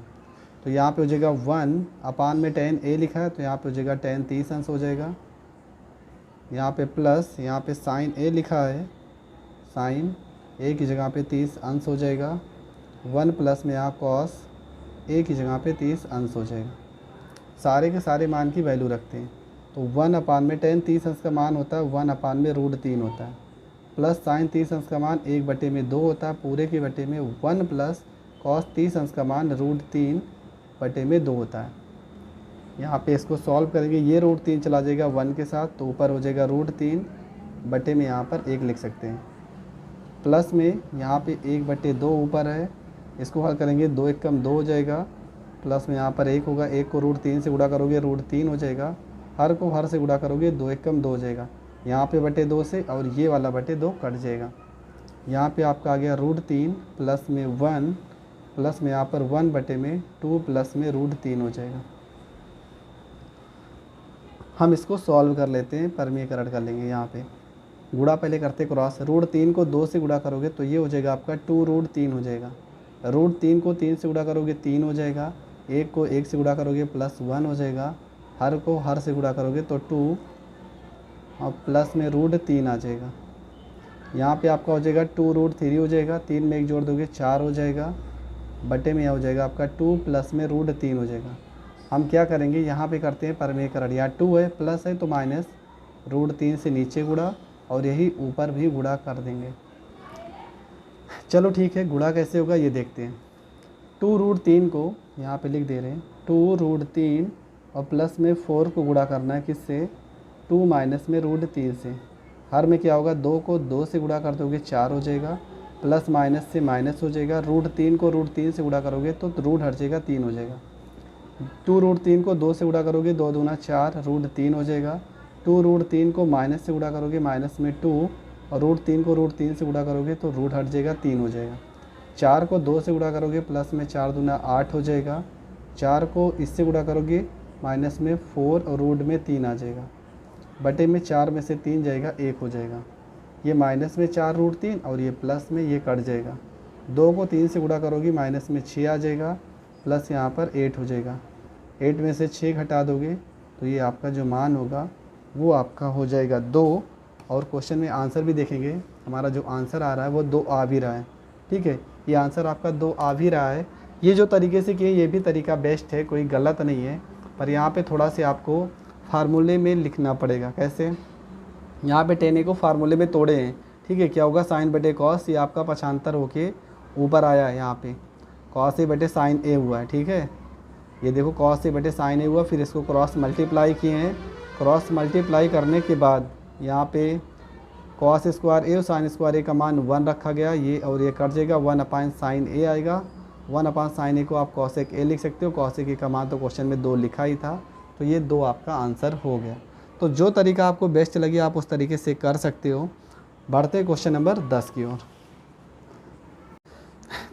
तो यहाँ पे हो जाएगा 1 अपान में टेन ए लिखा है, तो यहाँ पे हो जाएगा टेन 30 अंश हो जाएगा। यहाँ पे प्लस, यहाँ पे साइन ए लिखा है, साइन ए की जगह पे 30 अंश हो जाएगा। 1 प्लस में यहाँ कॉस ए की जगह पे 30 अंश हो जाएगा। सारे के सारे मान की वैल्यू रखते हैं। तो 1 अपान में टेन 30 अंश का मान होता है 1 अपान में रूट 3 होता है, प्लस साइन 30 अंश का मान 1 बटे में 2 होता है, पूरे के बटे में 1 प्लस कॉस 30 अंश का मान रूट 3 बटे में 2 होता है। यहाँ पे इसको सॉल्व करेंगे, ये रूट 3 चला जाएगा 1 के साथ, तो ऊपर हो जाएगा रूट 3 बटे में यहाँ पर 1 लिख सकते हैं। प्लस में यहाँ पे 1 बटे 2 ऊपर है, इसको हल करेंगे 2 1 कम 2 हो जाएगा, प्लस में यहाँ पर 1 होगा, 1 को रूट 3 से गुणा करोगे रूट 3 हो जाएगा, हर को हर से गुणा करोगे 2 1 कम 2 हो जाएगा, यहाँ पे बटे 2 से, और ये वाला बटे 2 कट जाएगा। यहाँ पे आपका आ गया रूट 3 प्लस में 1, प्लस में यहाँ पर 1 बटे में 2 प्लस में रूट 3 हो जाएगा। हम इसको सॉल्व कर लेते हैं, परमीकरण कर लेंगे। यहाँ पे गुणा पहले करते क्रॉस, रूट 3 को 2 से गुणा करोगे तो ये हो जाएगा आपका 2 रूट 3 हो जाएगा। रूट 3 को 3 से गुणा करोगे 3 हो जाएगा, 1 को 1 से गुणा करोगे प्लस 1 हो जाएगा, हर को हर से गुणा करोगे तो 2 और प्लस में रूट 3 आ जाएगा। यहाँ पे आपका हो जाएगा 2 रूट 3 हो जाएगा, 3 में 1 जोड़ दोगे 4 हो जाएगा, बटे में यह हो जाएगा आपका 2 प्लस में रूट 3 हो जाएगा। हम क्या करेंगे, यहाँ पे करते हैं परमीकरण, या 2 है प्लस है तो माइनस रूट 3 से नीचे गुणा, और यही ऊपर भी गुणा कर देंगे। चलो ठीक है, गुणा कैसे होगा ये देखते हैं। 2 रूट 3 को यहाँ पे लिख दे रहे हैं, 2 रूट 3 और प्लस में 4 को गुणा करना है किससे, 2 माइनस में रूट 3 से। हर में क्या होगा, 2 को 2 से गुणा कर दोगे 4 हो जाएगा, प्लस माइनस से माइनस हो जाएगा, रूट 3 को रूट 3 से गुणा करोगे तो रूट हट जाएगा 3 हो जाएगा। 2 रूट 3 को 2 से गुणा करोगे 2 दूना 4, रूट 3 हो जाएगा। 2 रूट 3 को माइनस से गुणा करोगे माइनस में 2, और रूट 3 को रूट 3 से गुणा करोगे तो रूट हट जाएगा 3 हो जाएगा। 4 को 2 से गुणा करोगे प्लस में 4 दूना 8 हो जाएगा, 4 को इससे गुणा करोगे माइनस में 4 और रूट में 3 आ जाएगा, बटे में 4 में से 3 जाएगा 1 हो जाएगा। ये माइनस में 4 रूट 3 और ये प्लस में ये कट जाएगा। 2 को 3 से गुणा करोगे माइनस में 6 आ जाएगा, प्लस यहाँ पर 8 हो जाएगा। 8 में से 6 घटा दोगे तो ये आपका जो मान होगा वो आपका हो जाएगा 2। और क्वेश्चन में आंसर भी देखेंगे, हमारा जो आंसर आ रहा है वो 2 आ भी रहा है। ठीक है, ये आंसर आपका 2 आ भी रहा है। ये जो तरीके से किए ये भी तरीका बेस्ट है, कोई गलत नहीं है, पर यहाँ पे थोड़ा से आपको फार्मूले में लिखना पड़ेगा। कैसे, यहाँ पे टेन ए को फार्मूले में तोड़े हैं, ठीक है, क्या होगा साइन बटे कॉस, ये आपका पक्षांतर होके ऊपर आया है, यहाँ पे कॉस ए बटे साइन ए हुआ है, ठीक है। ये देखो कॉस ए बटे साइन ए हुआ, फिर इसको क्रॉस मल्टीप्लाई किए हैं, क्रॉस मल्टीप्लाई करने के बाद यहाँ पे कॉस स्क्वायर ए और साइन स्क्वायर ए का मान 1 रखा गया, ये और ये कट जाएगा, 1 अपान साइन ए आएगा, 1 अपान साइन ए को आप कॉसेक ए लिख सकते हो, कॉसेक ए का मान तो क्वेश्चन में 2 लिखा ही था, तो ये 2 आपका आंसर हो गया। तो जो तरीका आपको बेस्ट लगे आप उस तरीके से कर सकते हो। बढ़ते क्वेश्चन नंबर 10 की ओर।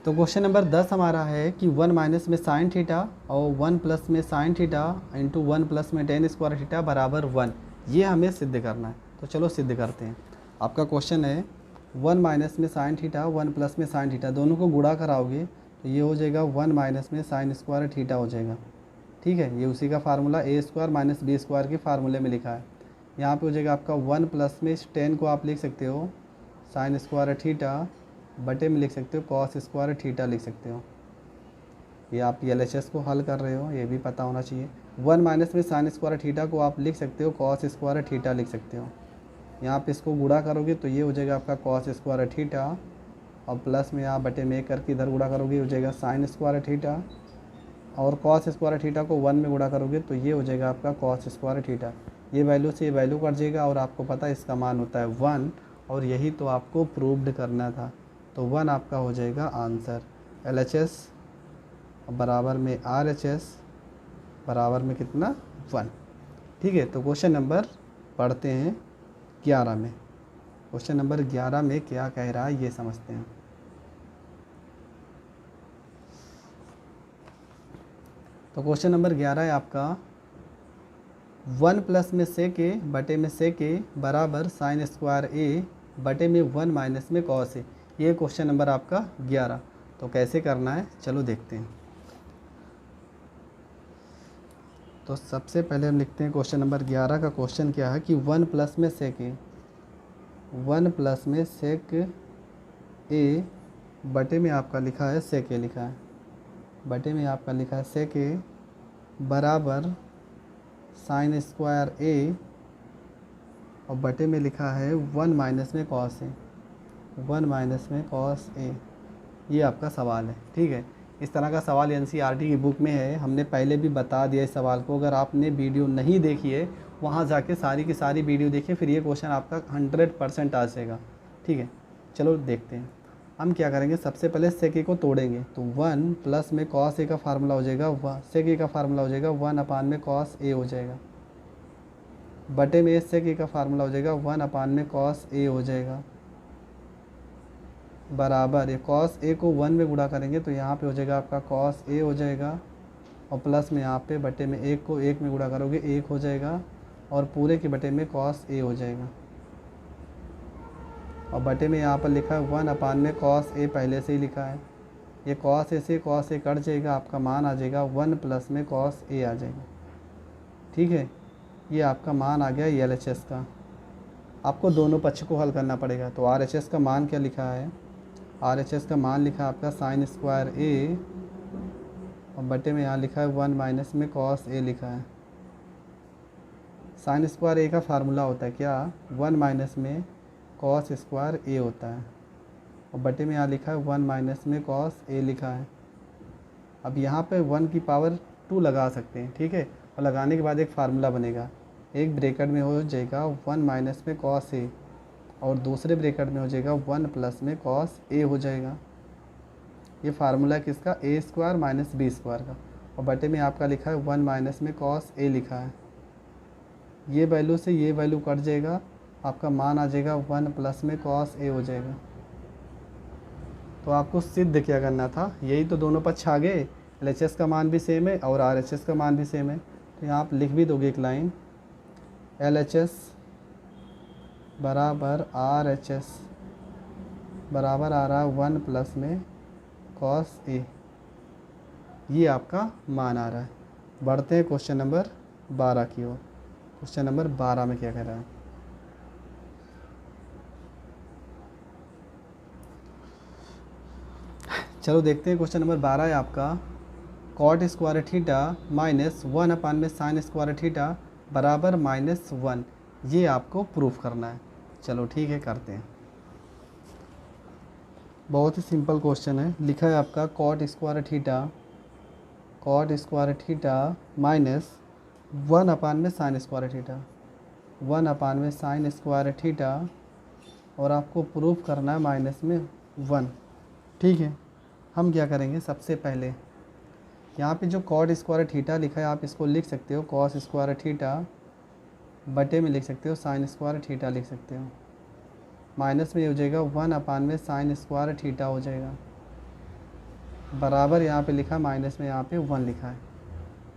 तो क्वेश्चन नंबर 10 हमारा है कि 1 माइनस में साइन थीटा और 1 प्लस में साइन थीटा इंटू 1 प्लस में टेन स्क्वायर थीटा बराबर 1, ये हमें सिद्ध करना है। तो चलो सिद्ध करते हैं। आपका क्वेश्चन है 1 माइनस में साइन थीटा 1 प्लस में साइन थीटा, दोनों को गुणा कराओगे तो ये हो जाएगा 1 माइनस में साइन स्क्वायर थीटा हो जाएगा, ठीक है। ये उसी का फार्मूला ए स्क्वायर माइनस बी स्क्वायर के फार्मूले में लिखा है। यहाँ पे हो जाएगा आपका 1 प्लस में 10 को आप लिख सकते हो साइन स्क्वायर थीटा, बटे में लिख सकते हो कॉस स्क्वायर थीटा लिख सकते हो। ये आप LHS को हल कर रहे हो, ये भी पता होना चाहिए। 1 माइनस में साइन स्क्वायर थीटा को आप लिख सकते हो कॉस स्क्वायर थीटा लिख सकते हो। यहाँ पे इसको गुणा करोगे तो ये हो जाएगा आपका कॉस स्क्वायर थीटा, और प्लस में यहाँ बटे में करके इधर गुणा करोगे हो जाएगा साइन स्क्वायर थीटा, और कॉस स्क्वायर थीटा को 1 में गुणा करोगे तो ये हो जाएगा आपका कॉस स्क्वायर थीटा। ये वैल्यू से ये वैल्यू कट जाएगा, और आपको पता है इसका मान होता है 1, और यही तो आपको प्रूव्ड करना था। तो 1 आपका हो जाएगा आंसर। LHS बराबर में RHS बराबर में कितना 1, ठीक है। तो क्वेश्चन नंबर पढ़ते हैं 11 में। क्वेश्चन नंबर 11 में क्या कह रहा है ये समझते हैं। तो क्वेश्चन नंबर 11 है आपका 1 प्लस में सेक ए बटे में सेक ए बराबर साइन स्क्वायर ए बटे में 1 माइनस में कॉस ए, ये क्वेश्चन नंबर आपका 11। तो कैसे करना है चलो देखते हैं। तो सबसे पहले हम लिखते हैं क्वेश्चन नंबर 11 का क्वेश्चन क्या है कि 1 प्लस में सेक ए, 1 प्लस में सेक ए बटे में आपका लिखा है सेक ए लिखा है, बटे में आपका लिखा है सेक ए बराबर साइन स्क्वायर ए, और बटे में लिखा है 1 माइनस में कॉस ए, 1 माइनस में कॉस ए। ये आपका सवाल है, ठीक है। इस तरह का सवाल NCERT की बुक में है, हमने पहले भी बता दिया इस सवाल को। अगर आपने वीडियो नहीं देखी है वहाँ जाके सारी की सारी वीडियो देखिए, फिर ये क्वेश्चन आपका 100% आ जाएगा, ठीक है। चलो देखते हैं हम क्या करेंगे। सबसे पहले सेक ए को तोड़ेंगे, तो 1 प्लस में कॉस ए का फार्मूला हो जाएगा, सेक ए का फार्मूला हो जाएगा 1 अपान में कॉस ए हो जाएगा, बटे में सेक ए का फार्मूला हो जाएगा 1 अपान में कॉस ए हो जाएगा, बराबर ये कॉस ए को 1 में गुणा करेंगे तो यहाँ पे हो जाएगा आपका कॉस ए हो जाएगा, और प्लस में यहाँ पे बटे में 1 को 1 में गुणा करोगे 1 हो जाएगा, और पूरे के बटे में कॉस ए हो जाएगा, और बटे में यहाँ पर लिखा है 1 अपान में कॉस ए पहले से ही लिखा है। ये कॉस ए से कॉस ए कट जाएगा, आपका मान आ जाएगा 1 प्लस में कॉस ए आ जाएगा, ठीक है। ये आपका मान आ गया LHS का। आपको दोनों पक्ष को हल करना पड़ेगा। तो RHS का मान क्या लिखा है, RHS का मान लिखा है आपका साइन स्क्वायर ए, और बटे में यहाँ लिखा है 1 माइनस में कॉस ए लिखा है। साइन स्क्वायर ए का फार्मूला होता है क्या, 1 माइनस में कॉस स्क्वायर ए होता है, और बटे में यहाँ लिखा है 1 माइनस में कॉस ए लिखा है। अब यहाँ पे 1 की पावर 2 लगा सकते हैं, ठीक है, और लगाने के बाद एक फार्मूला बनेगा, एक ब्रैकेट में हो जाएगा 1 माइनस में कॉस ए, और दूसरे ब्रैकेट में हो जाएगा 1 प्लस में कॉस ए हो जाएगा। ये फार्मूला किसका, ए स्क्वायर माइनस बी स्क्वायर का, और बटे में आपका लिखा है 1 माइनस में कॉस ए लिखा है। ये वैल्यू से ये वैल्यू कट जाएगा, आपका मान आ जाएगा 1 प्लस में कॉस ए हो जाएगा। तो आपको सिद्ध क्या करना था, यही तो दोनों पक्ष आ गए। LHS का मान भी सेम है और RHS का मान भी सेम है, तो यहाँ आप लिख भी दोगे एक लाइन, LHS बराबर RHS बराबर आ रहा है 1 प्लस में कॉस ए, ये आपका मान आ रहा है। बढ़ते हैं क्वेश्चन नंबर 12 की ओर। क्वेश्चन नंबर 12 में क्या कह रहा है, चलो देखते हैं। क्वेश्चन नंबर 12 है आपका कॉट स्क्वायर थीटा माइनस 1 अपान में साइन स्क्वायर थीटा बराबर -1, ये आपको प्रूफ करना है। चलो ठीक है, करते हैं। बहुत ही सिंपल क्वेश्चन है। लिखा है आपका कॉट स्क्वायर थीटा माइनस 1/में साइन स्क्वायर थीटा, 1/में साइन स्क्वायर थीटा, और आपको प्रूफ करना है माइनस में 1। ठीक है, हम क्या करेंगे, सबसे पहले यहाँ पे जो कॉट स्क्वायर थीटा लिखा है आप इसको लिख सकते हो कॉस स्क्वायर थीटा बटे में लिख सकते हो साइन स्क्वायर थीटा लिख सकते हो। माइनस में हो जाएगा 1/में साइन स्क्वायर थीटा हो जाएगा, बराबर यहाँ पे लिखा माइनस में यहाँ पे 1 लिखा है।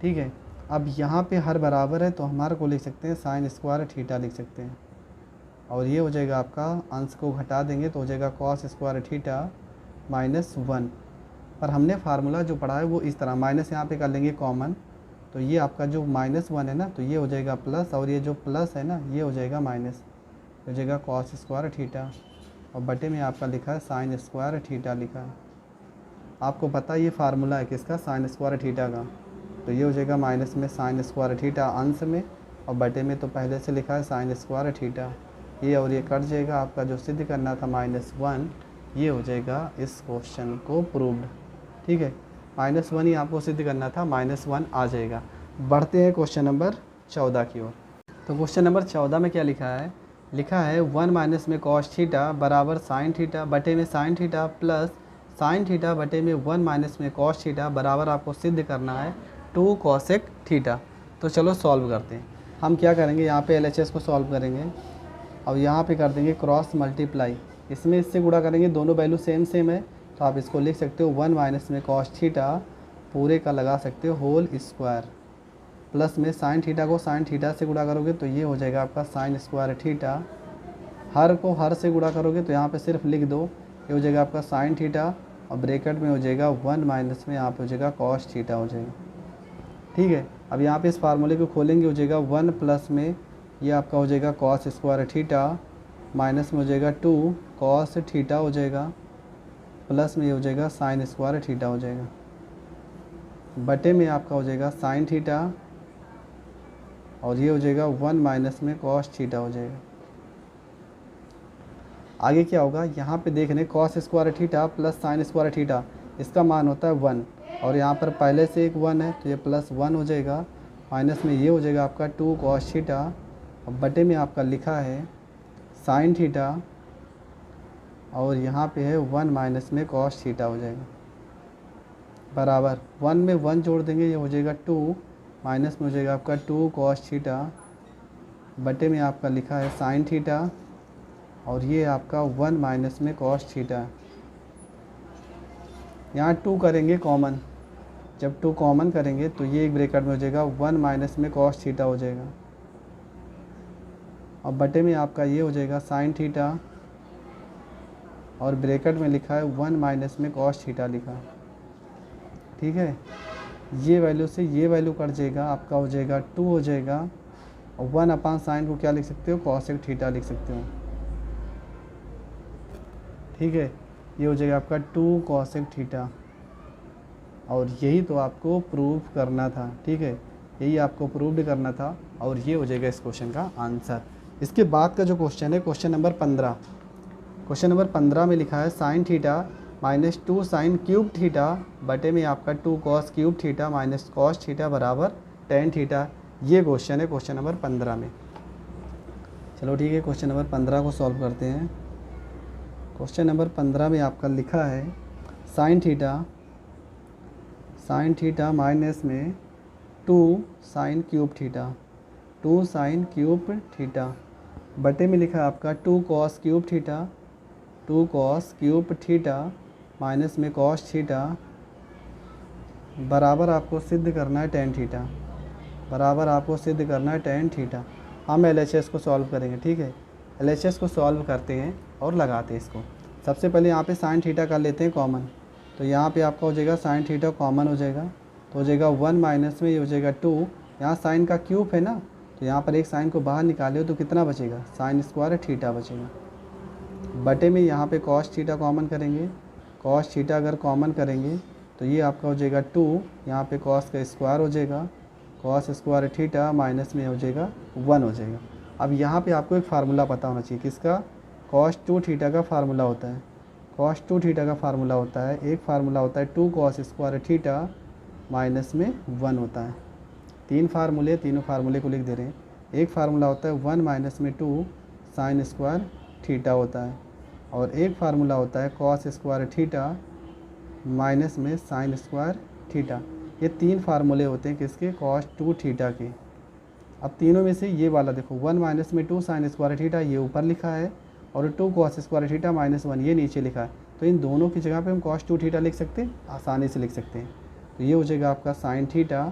ठीक है, अब यहाँ पे हर बराबर है तो हमारे को लिख सकते हैं साइन स्क्वायर थीटा लिख सकते हैं, और ये हो जाएगा आपका, अंश को घटा देंगे तो हो जाएगा कॉस स्क्वायर थीटा माइनस 1। पर हमने फार्मूला जो पढ़ा है वो इस तरह, माइनस यहाँ पे कर लेंगे कॉमन, तो ये आपका जो -1 है ना, तो ये हो जाएगा प्लस, और ये जो प्लस है ना ये हो जाएगा माइनस, हो जाएगा कॉस स्क्वायर थीटा, और बटे में आपका लिखा है साइन स्क्वायर थीटा लिखा है। आपको पता है ये फार्मूला है किसका, साइन स्क्वायर थीटा का, तो ये हो जाएगा माइनस में साइन स्क्वायर थीटा अंश में, और बटे में तो पहले से लिखा है साइन स्क्वायर थीटा। ये और ये कट जाएगा, आपका जो सिद्ध करना था -1, ये हो जाएगा इस क्वेश्चन को प्रूव्ड। ठीक है, -1 ही आपको सिद्ध करना था, -1 आ जाएगा। बढ़ते हैं क्वेश्चन नंबर 14 की ओर। तो क्वेश्चन नंबर 14 में क्या लिखा है, लिखा है 1 माइनस में कॉस थीटा बराबर साइन थीटा बटे में sine theta plus sine theta बटे में 1 माइनस में कॉस थीटा बराबर आपको सिद्ध करना है 2 कॉसेक थीटा। तो चलो सॉल्व करते हैं। हम क्या करेंगे, यहाँ पे LHS को सॉल्व करेंगे और यहाँ पे कर देंगे क्रॉस मल्टीप्लाई, इसमें इससे गुणा करेंगे, दोनों वैल्यू सेम सेम है, तो आप इसको लिख सकते हो 1 माइनस में कॉस थीटा पूरे का लगा सकते हो होल स्क्वायर, प्लस में साइन थीटा को साइन थीटा से गुणा करोगे तो ये हो जाएगा आपका साइन स्क्वायर थीटा, हर को हर से गुणा करोगे तो यहाँ पे सिर्फ लिख दो, ये हो जाएगा आपका साइन थीटा, और ब्रैकेट में हो जाएगा 1 माइनस में यहाँ पे हो जाएगा कॉस थीटा हो जाएगा। ठीक है, अब यहाँ पे इस फार्मूले को खोलेंगे, हो जाएगा 1 प्लस में ये आपका हो जाएगा कॉस स्क्वायर थीटा, माइनस में हो जाएगा 2 कॉस थीटा हो जाएगा, प्लस में ये हो जाएगा साइन स्क्वायर थीटा हो जाएगा, बटे में आपका हो जाएगा साइन थीटा, और ये हो जाएगा 1 माइनस में कॉस थीटा हो जाएगा। आगे क्या होगा, यहाँ पे देख रहे cos square theta plus sign square theta, इसका मान होता है 1, और यहाँ पर पहले से एक 1 है तो ये +1 हो जाएगा, माइनस में ये हो जाएगा आपका 2 कॉस थीटा, और बटे में आपका लिखा है साइन थीटा, और यहाँ पे है 1 माइनस में कॉस थीटा हो जाएगा, बराबर 1 में 1 जोड़ देंगे, ये हो जाएगा 2, माइनस में हो जाएगा आपका 2 कॉस थीटा, बटे में आपका लिखा है साइन थीटा, और ये आपका 1 माइनस में कॉस थीटा। यहाँ 2 करेंगे कॉमन, जब 2 कॉमन करेंगे तो ये एक ब्रैकेट में हो जाएगा 1 माइनस में कॉस थीटा हो जाएगा, और बटे में आपका ये हो जाएगा साइन थीटा, और ब्रैकेट में लिखा है 1 माइनस में कॉस थीटा लिखा। ठीक है, ये वैल्यू से ये वैल्यू कट जाएगा, आपका हो जाएगा 2 हो जाएगा, और 1/साइन को क्या लिख सकते हो, कॉसेक थीटा लिख सकते हो। ठीक है, ये हो जाएगा आपका 2 कॉसेक थीटा, और यही तो आपको प्रूव करना था। ठीक है, यही आपको प्रूव करना था, और ये हो जाएगा इस क्वेश्चन का आंसर। इसके बाद का जो क्वेश्चन है क्वेश्चन नंबर 15, क्वेश्चन नंबर 15 में लिखा है sine theta minus 2 sine cube theta बटे में आपका 2 cos cube theta minus cos theta बराबर टेन थीटा। ये क्वेश्चन है क्वेश्चन नंबर 15 में। चलो ठीक है, क्वेश्चन नंबर 15 को सॉल्व करते हैं। क्वेश्चन नंबर 15 में आपका लिखा है साइन थीटा माइनस में 2 sine cube theta, 2 sine cube theta, बटे में लिखा है आपका 2 cos cube theta, 2 cos cube theta minus में कॉस थीटा, बराबर आपको सिद्ध करना है टेन थीटा, बराबर आपको सिद्ध करना है टेन थीटा। हम LHS को सॉल्व करेंगे। ठीक है, LHS को सॉल्व करते हैं और लगाते हैं इसको। सबसे पहले यहाँ पे साइन थीटा कर लेते हैं कॉमन, तो यहाँ पे आपका हो जाएगा साइन थीटा कॉमन हो जाएगा, तो हो जाएगा 1 माइनस में ये हो जाएगा 2, यहाँ साइन का क्यूब है ना, तो यहाँ पर एक साइन को बाहर निकाले हो तो कितना बचेगा, साइन स्क्वायर थीटा बचेगा, बटे में यहाँ पे कॉस थीटा कॉमन करेंगे, कॉस थीटा अगर कॉमन करेंगे तो ये आपका हो जाएगा 2, यहाँ पे कॉस का स्क्वायर हो जाएगा, कॉस स्क्वायर थीटा माइनस में हो जाएगा 1 हो जाएगा, अब यहाँ पे आपको एक फार्मूला पता होना चाहिए, किसका? cos 2 थीटा का फार्मूला होता है। cos 2 थीटा का फार्मूला होता है, एक फार्मूला होता है 2 cos स्क्वायर थीटा माइनस में 1 होता है। 3 फार्मूले, तीनों फार्मूले को लिख दे रहे हैं। एक फार्मूला होता है 1 माइनस में 2 साइन स्क्वायर थीटा होता है, और एक फार्मूला होता है cos स्क्वायर थीटा माइनस में साइन स्क्वायर थीटा। ये 3 फार्मूले होते हैं किसके? cos 2 थीटा के। अब तीनों में से ये वाला देखो, 1 माइनस में 2 साइन स्क्वायर थीटा ये ऊपर लिखा है, और 2 cos स्क्वायर थीटा माइनस 1 ये नीचे लिखा है। तो इन दोनों की जगह पे हम cos 2 थीटा लिख सकते हैं, आसानी से लिख सकते हैं। तो ये हो जाएगा आपका साइन थीटा,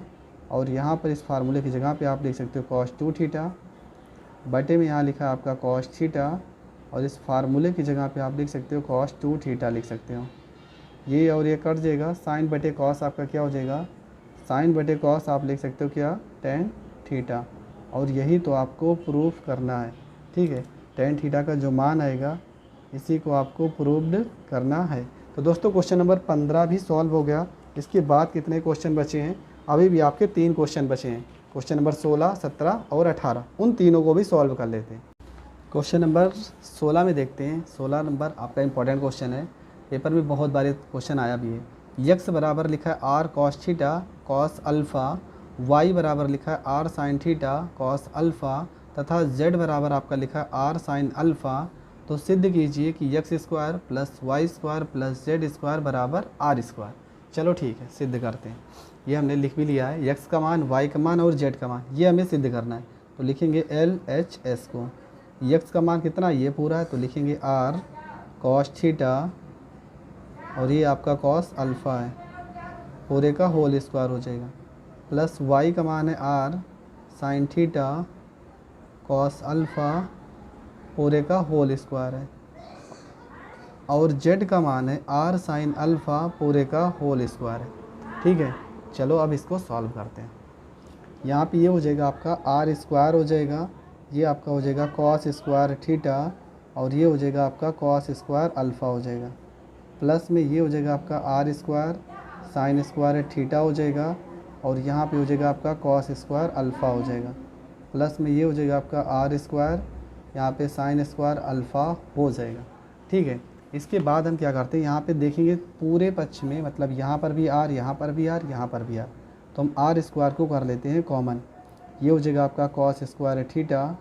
और यहाँ पर इस फार्मूले की जगह पे आप लिख सकते हो cos 2 थीटा, बटे में यहाँ लिखा है आपका cos थीटा, और इस फार्मूले की जगह पे आप लिख सकते हो cos 2 थीटा लिख सकते हो। ये और ये कट जाएगा, साइन बटे कॉस आपका क्या हो जाएगा? साइन बटे कॉस आप लिख सकते हो क्या? tan theta. और यही तो आपको प्रूफ करना है, ठीक है। tan थीटा का जो मान आएगा इसी को आपको प्रूव्ड करना है। तो दोस्तों क्वेश्चन नंबर 15 भी सॉल्व हो गया। इसके बाद कितने क्वेश्चन बचे हैं? अभी भी आपके 3 क्वेश्चन बचे हैं, क्वेश्चन नंबर 16, 17 और 18। उन तीनों को भी सॉल्व कर लेते हैं। क्वेश्चन नंबर 16 में देखते हैं। 16 नंबर आपका इंपॉर्टेंट क्वेश्चन है, पेपर में बहुत बार क्वेश्चन आया भी है। यक्स बराबर लिखा है R cos theta cos alpha, Y बराबर लिखा है R sine theta cos alpha, तथा जेड बराबर आपका लिखा है आर साइन अल्फ़ा। तो सिद्ध कीजिए कि X square plus Y square plus Z square बराबर आर स्क्वायर। चलो ठीक है, सिद्ध करते हैं। ये हमने लिख भी लिया है, यक्स का मान, वाई का मान और जेड का मान, ये हमें सिद्ध करना है। तो लिखेंगे एल एच एस को। यक्स का मान कितना? ये पूरा है, तो लिखेंगे आर कॉस थीटा, और ये आपका कॉस अल्फ़ा है, पूरे का होल स्क्वायर हो जाएगा, प्लस वाई का मान है R sine theta cos alpha, पूरे का होल स्क्वायर है, और जेड का मान है आर साइन अल्फ़ा, पूरे का होल स्क्वायर है। ठीक है, चलो अब इसको सॉल्व करते हैं। यहाँ पे ये हो जाएगा आपका आर स्क्वायर हो जाएगा, ये आपका हो जाएगा कॉस स्क्वायर थीटा, और ये हो जाएगा आपका कॉस स्क्वायर अल्फ़ा हो जाएगा, प्लस में ये हो जाएगा आपका R square sine square theta हो जाएगा, और यहाँ पे हो जाएगा आपका कॉस स्क्वायर अल्फ़ा हो जाएगा, प्लस में ये हो जाएगा आपका आर स्क्वायर, यहाँ पे साइन स्क्वायर अल्फ़ा हो जाएगा। ठीक है, इसके बाद हम क्या करते हैं, यहाँ पे देखेंगे पूरे पक्ष में, मतलब यहाँ पर भी आर, यहाँ पर भी आर, यहाँ पर भी आर, तो हम आर स्क्वायर को कर लेते हैं कॉमन। ये हो जाएगा आपका कॉस स्क्वायर थीटा,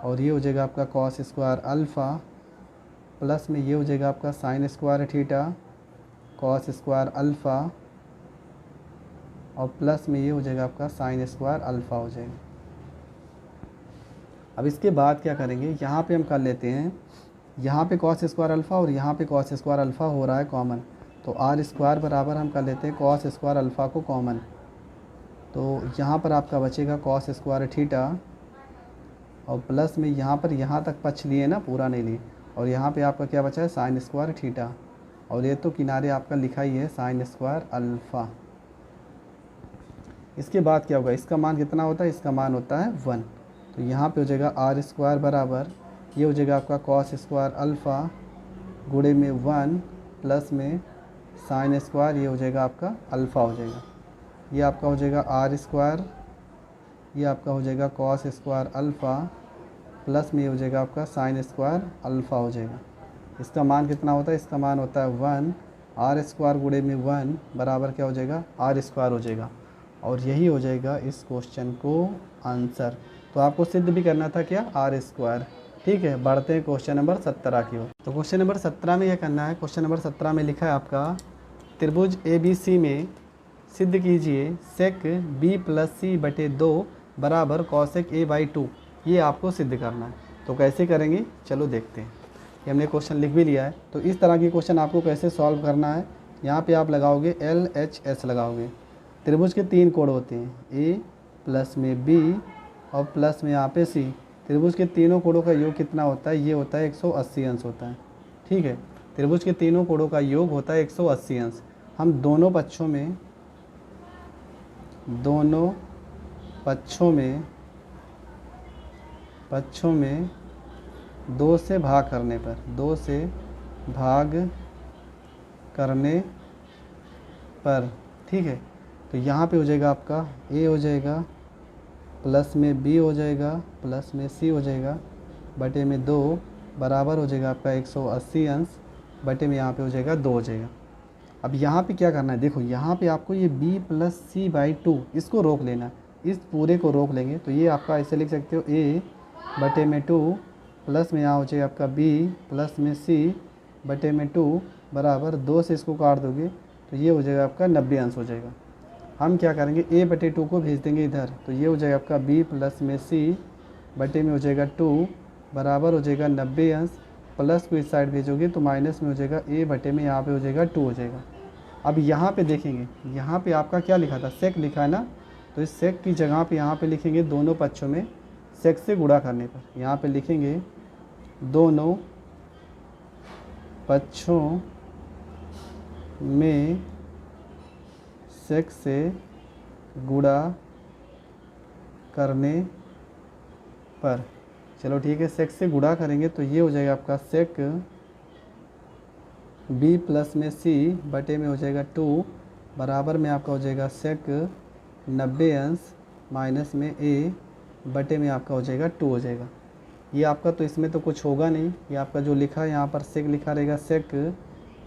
और ये हो जाएगा आपका कॉस स्क्वायर अल्फ़ा, प्लस में ये हो जाएगा आपका sign square theta cos square alpha, और प्लस में ये हो जाएगा आपका साइन स्क्वायर अल्फ़ा हो जाएगा। अब इसके बाद क्या करेंगे, यहाँ पे हम कर लेते हैं, यहाँ पे कॉस स्क्वायर अल्फ़ा और यहाँ पे कॉस स्क्वायर अल्फ़ा हो रहा है कॉमन, तो आर स्क्वायर बराबर हम कर लेते हैं कॉस स्क्वायर अल्फ़ा को कॉमन। तो यहाँ पर आपका बचेगा कॉस स्क्वायर थीटा, और प्लस में यहाँ पर यहाँ तक पक्ष लिए ना, पूरा नहीं लिए, और यहाँ पे आपका क्या बचा है साइन स्क्वायर थीटा, और ये तो किनारे आपका लिखा ही है साइन स्क्वायर अल्फ़ा। इसके बाद क्या होगा, इसका मान कितना होता है, इसका मान होता है 1। तो यहाँ पे हो जाएगा आर स्क्वायर बराबर, ये हो जाएगा आपका कॉस स्क्वायर अल्फ़ा गुणे में 1 प्लस में साइन स्क्वायर, ये हो जाएगा आपका अल्फ़ा हो जाएगा, ये आपका हो जाएगा आर स्क्वायर, ये आपका हो जाएगा कॉस स्क्वायर अल्फ़ा, प्लस में ये हो जाएगा आपका साइन स्क्वायर अल्फ़ा हो जाएगा। इसका मान कितना होता है, इसका मान होता है 1, आर स्क्वायर गुणे में 1 बराबर क्या हो जाएगा आर स्क्वायर हो जाएगा, और यही हो जाएगा इस क्वेश्चन को आंसर। तो आपको सिद्ध भी करना था क्या, आर स्क्वायर। ठीक है, बढ़ते हैं क्वेश्चन नंबर 17 की ओर। तो क्वेश्चन नंबर 17 में यह करना है, क्वेश्चन नंबर 17 में लिखा है आपका त्रिभुज ए बी सी में सिद्ध कीजिए सेक बी प्लस सी बटे 2 बराबर कॉसेक ए बाई 2। ये आपको सिद्ध करना है। तो कैसे करेंगे, चलो देखते हैं। ये हमने क्वेश्चन लिख भी लिया है। तो इस तरह की क्वेश्चन आपको कैसे सॉल्व करना है, यहाँ पे आप लगाओगे एल एच एस लगाओगे। त्रिभुज के 3 कोण होते हैं, ए प्लस में बी और प्लस में यहाँ पे सी। त्रिभुज के तीनों कोणों का योग कितना होता है, ये होता है 180 अंश होता है। ठीक है, त्रिभुज के तीनों कोणों का योग होता है 180 अंश। हम दोनों पक्षों में 2 से भाग करने पर ठीक है, तो यहाँ पे हो जाएगा आपका ए हो जाएगा प्लस में बी हो जाएगा प्लस में सी हो जाएगा बटे में 2 बराबर हो जाएगा आपका 180 अंश बटे में यहाँ पे हो जाएगा 2 हो जाएगा। अब यहाँ पे क्या करना है, देखो यहाँ पे आपको ये b प्लस सी बाई 2 इसको रोक लेना है, इस पूरे को रोक लेंगे तो ये आपका ऐसे लिख सकते हो a बटे में 2 प्लस में यहाँ हो जाएगा आपका b प्लस में c बटे में 2 बराबर 2 से इसको काट दोगे तो ये हो जाएगा आपका 90 अंश हो जाएगा। हम क्या करेंगे a बटे 2 को भेज देंगे इधर तो ये हो जाएगा आपका b प्लस में c बटे में हो जाएगा 2 बराबर हो जाएगा 90 अंश, प्लस को इस साइड भेजोगे तो माइनस में हो जाएगा a बटे में यहाँ पे हो जाएगा 2 हो जाएगा। अब यहाँ पे देखेंगे, यहाँ पे आपका क्या लिखा था, सेक लिखा है ना, तो इस सेक की जगह पे यहाँ पे लिखेंगे दोनों पक्षों में सेक से गुणा करने पर, यहाँ पे लिखेंगे दोनों पक्षों में सेक से गुणा करने पर। चलो ठीक है, सेक से गुणा करेंगे तो ये हो जाएगा आपका सेक b प्लस में c बटे में हो जाएगा 2 बराबर में आपका हो जाएगा सेक 90 अंश माइनस में a बटे में आपका हो जाएगा 2 हो जाएगा। ये आपका तो इसमें तो कुछ होगा नहीं, ये आपका जो लिखा है यहाँ पर सेक लिखा रहेगा सेक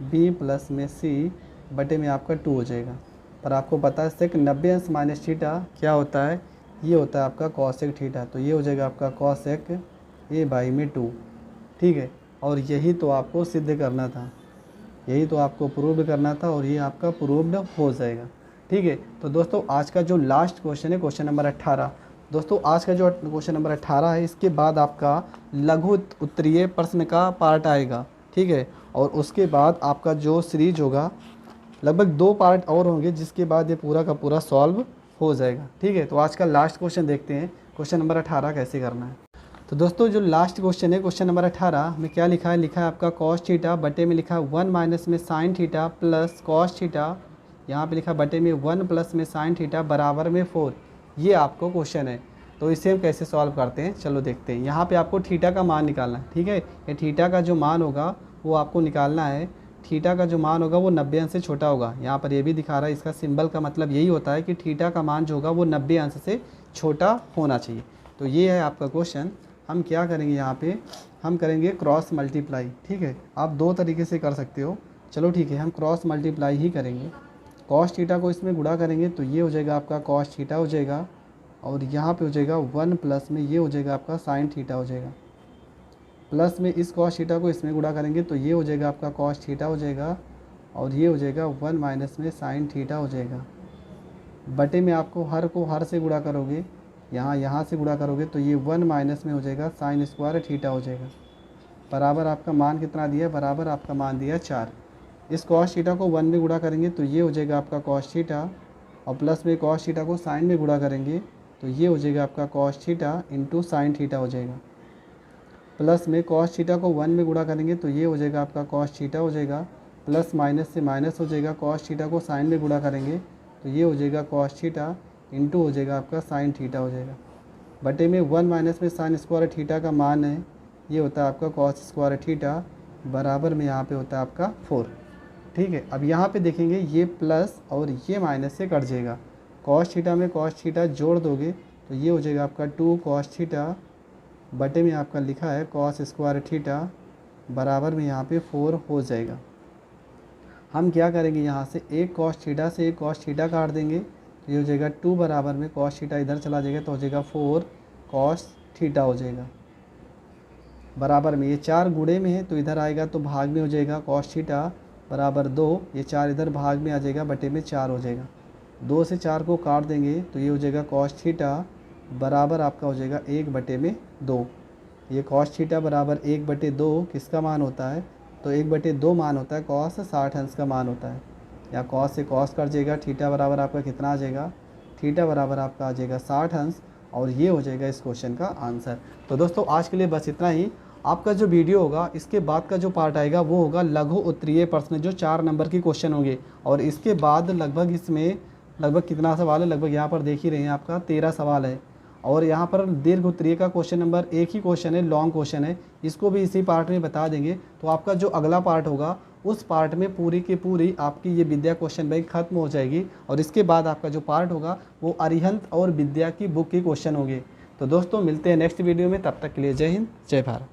b प्लस में c बटे में आपका 2 हो जाएगा। पर आपको पता है सेक 90 अंश माइनस थीटा क्या होता है, ये होता है आपका कॉसेक थीटा, तो ये हो जाएगा आपका कॉसेक a बाई में 2। ठीक है, और यही तो आपको सिद्ध करना था, यही तो आपको प्रूव करना था और ये आपका प्रूव्ड हो जाएगा। ठीक है, तो दोस्तों आज का जो लास्ट क्वेश्चन है क्वेश्चन नंबर 18। दोस्तों आज का जो क्वेश्चन नंबर 18 है, इसके बाद आपका लघु उत्तरीय प्रश्न का पार्ट आएगा। ठीक है, और उसके बाद आपका जो सीरीज होगा लगभग 2 पार्ट और होंगे, जिसके बाद ये पूरा का पूरा सॉल्व हो जाएगा। ठीक है, तो आज का लास्ट क्वेश्चन देखते हैं, क्वेश्चन नंबर 18 कैसे करना है। तो दोस्तों जो लास्ट क्वेश्चन है क्वेश्चन नंबर 18 में क्या लिखा है, लिखा है आपका कॉस थीटा बटे में लिखा है 1 माइनस में sine theta plus cos theta, यहाँ पे लिखा बटे में 1 प्लस में साइन थीटा बराबर में 4। ये आपको क्वेश्चन है, तो इसे हम कैसे सॉल्व करते हैं चलो देखते हैं। यहाँ पे आपको थीटा का मान निकालना है। ठीक है, ये थीटा का जो मान होगा वो आपको निकालना है। थीटा का जो मान होगा वो 90 अंश से छोटा होगा। यहाँ पर ये भी दिखा रहा है, इसका सिंबल का मतलब यही होता है कि थीटा का मान जो होगा वो 90 अंश से छोटा होना चाहिए। तो ये है आपका क्वेश्चन। हम क्या करेंगे, यहाँ पे हम करेंगे क्रॉस मल्टीप्लाई। ठीक है, आप 2 तरीके से कर सकते हो। चलो ठीक है, हम क्रॉस मल्टीप्लाई ही करेंगे। कॉस थीटा को इसमें गुणा करेंगे तो ये हो जाएगा आपका कॉस थीटा हो जाएगा, और यहाँ पे हो जाएगा 1 प्लस में ये हो जाएगा आपका साइन थीटा हो जाएगा, प्लस में इस कॉस थीटा को इसमें गुणा करेंगे तो ये हो जाएगा आपका कॉस थीटा हो जाएगा, और ये हो जाएगा 1 माइनस में साइन थीटा हो जाएगा, बटे में आपको हर को हर से गुणा करोगे, यहाँ से गुणा करोगे तो ये 1 माइनस में हो जाएगा साइन स्क्वायर थीटा हो जाएगा, बराबर आपका मान कितना दिया, बराबर आपका मान दिया 4। इस कॉस थीटा को 1 में गुणा करेंगे तो ये हो जाएगा आपका कॉस थीटा, और प्लस में कॉस थीटा को साइन में गुणा करेंगे तो ये हो जाएगा आपका cos theta into sine theta हो जाएगा, प्लस में कॉस थीटा को 1 में गुणा करेंगे तो ये हो जाएगा आपका कॉस थीटा हो जाएगा, प्लस माइनस से माइनस हो जाएगा, कॉस थीटा को साइन में गुणा करेंगे तो ये हो जाएगा कॉस थीटा इंटू हो जाएगा आपका साइन थीटा हो जाएगा, बटे में 1 माइनस में साइन स्क्वायर थीटा का मान है ये होता है आपका कॉस स्क्वायर थीटा, बराबर में यहाँ पे होता है आपका 4। ठीक है, अब यहाँ पे देखेंगे ये प्लस और ये माइनस से कट जाएगा, कॉस थीटा में कॉस थीटा जोड़ दोगे तो ये हो जाएगा आपका 2 कॉस थीटा, बटे में आपका लिखा है कॉस स्क्वायर थीटा, बराबर में यहाँ पे 4 हो जाएगा। हम क्या करेंगे, यहाँ से एक कॉस थीटा से एक कॉस थीटा काट देंगे तो ये हो जाएगा 2 बराबर में कॉस थीटा इधर चला जाएगा तो हो जाएगा 4 कॉस थीटा हो जाएगा, बराबर में ये 4 गुणे में है तो इधर आएगा तो भाग में हो जाएगा कॉस थीटा बराबर 2, ये 4 इधर भाग में आ जाएगा बटे में 4 हो जाएगा, 2 से 4 को काट देंगे तो ये हो जाएगा कॉस थीटा बराबर आपका हो जाएगा 1 बटे में 2। ये कॉस थीटा बराबर 1 बटे 2 किसका मान होता है, तो 1 बटे 2 मान होता है कॉस 60 अंश का मान होता है, या कॉस से कॉस कट जाएगा, थीटा बराबर आपका कितना आ जाएगा, थीटा बराबर आपका आ जाएगा 60 अंश, और ये हो जाएगा इस क्वेश्चन का आंसर। तो दोस्तों आज के लिए बस इतना ही। आपका जो वीडियो होगा इसके बाद का जो पार्ट आएगा वो होगा लघु उत्तरीय प्रश्न, जो 4 नंबर की क्वेश्चन होंगे, और इसके बाद लगभग इसमें लगभग कितना सवाल है, लगभग यहाँ पर देख ही रहे हैं आपका 13 सवाल है, और यहाँ पर दीर्घ उत्तरीय का क्वेश्चन नंबर 1 ही क्वेश्चन है, लॉन्ग क्वेश्चन है, इसको भी इसी पार्ट में बता देंगे। तो आपका जो अगला पार्ट होगा उस पार्ट में पूरी की पूरी आपकी ये विद्या क्वेश्चन बैंक ख़त्म हो जाएगी और इसके बाद आपका जो पार्ट होगा वो अरिहंत और विद्या की बुक की क्वेश्चन होंगे। तो दोस्तों मिलते हैं नेक्स्ट वीडियो में, तब तक के लिए जय हिंद जय भारत।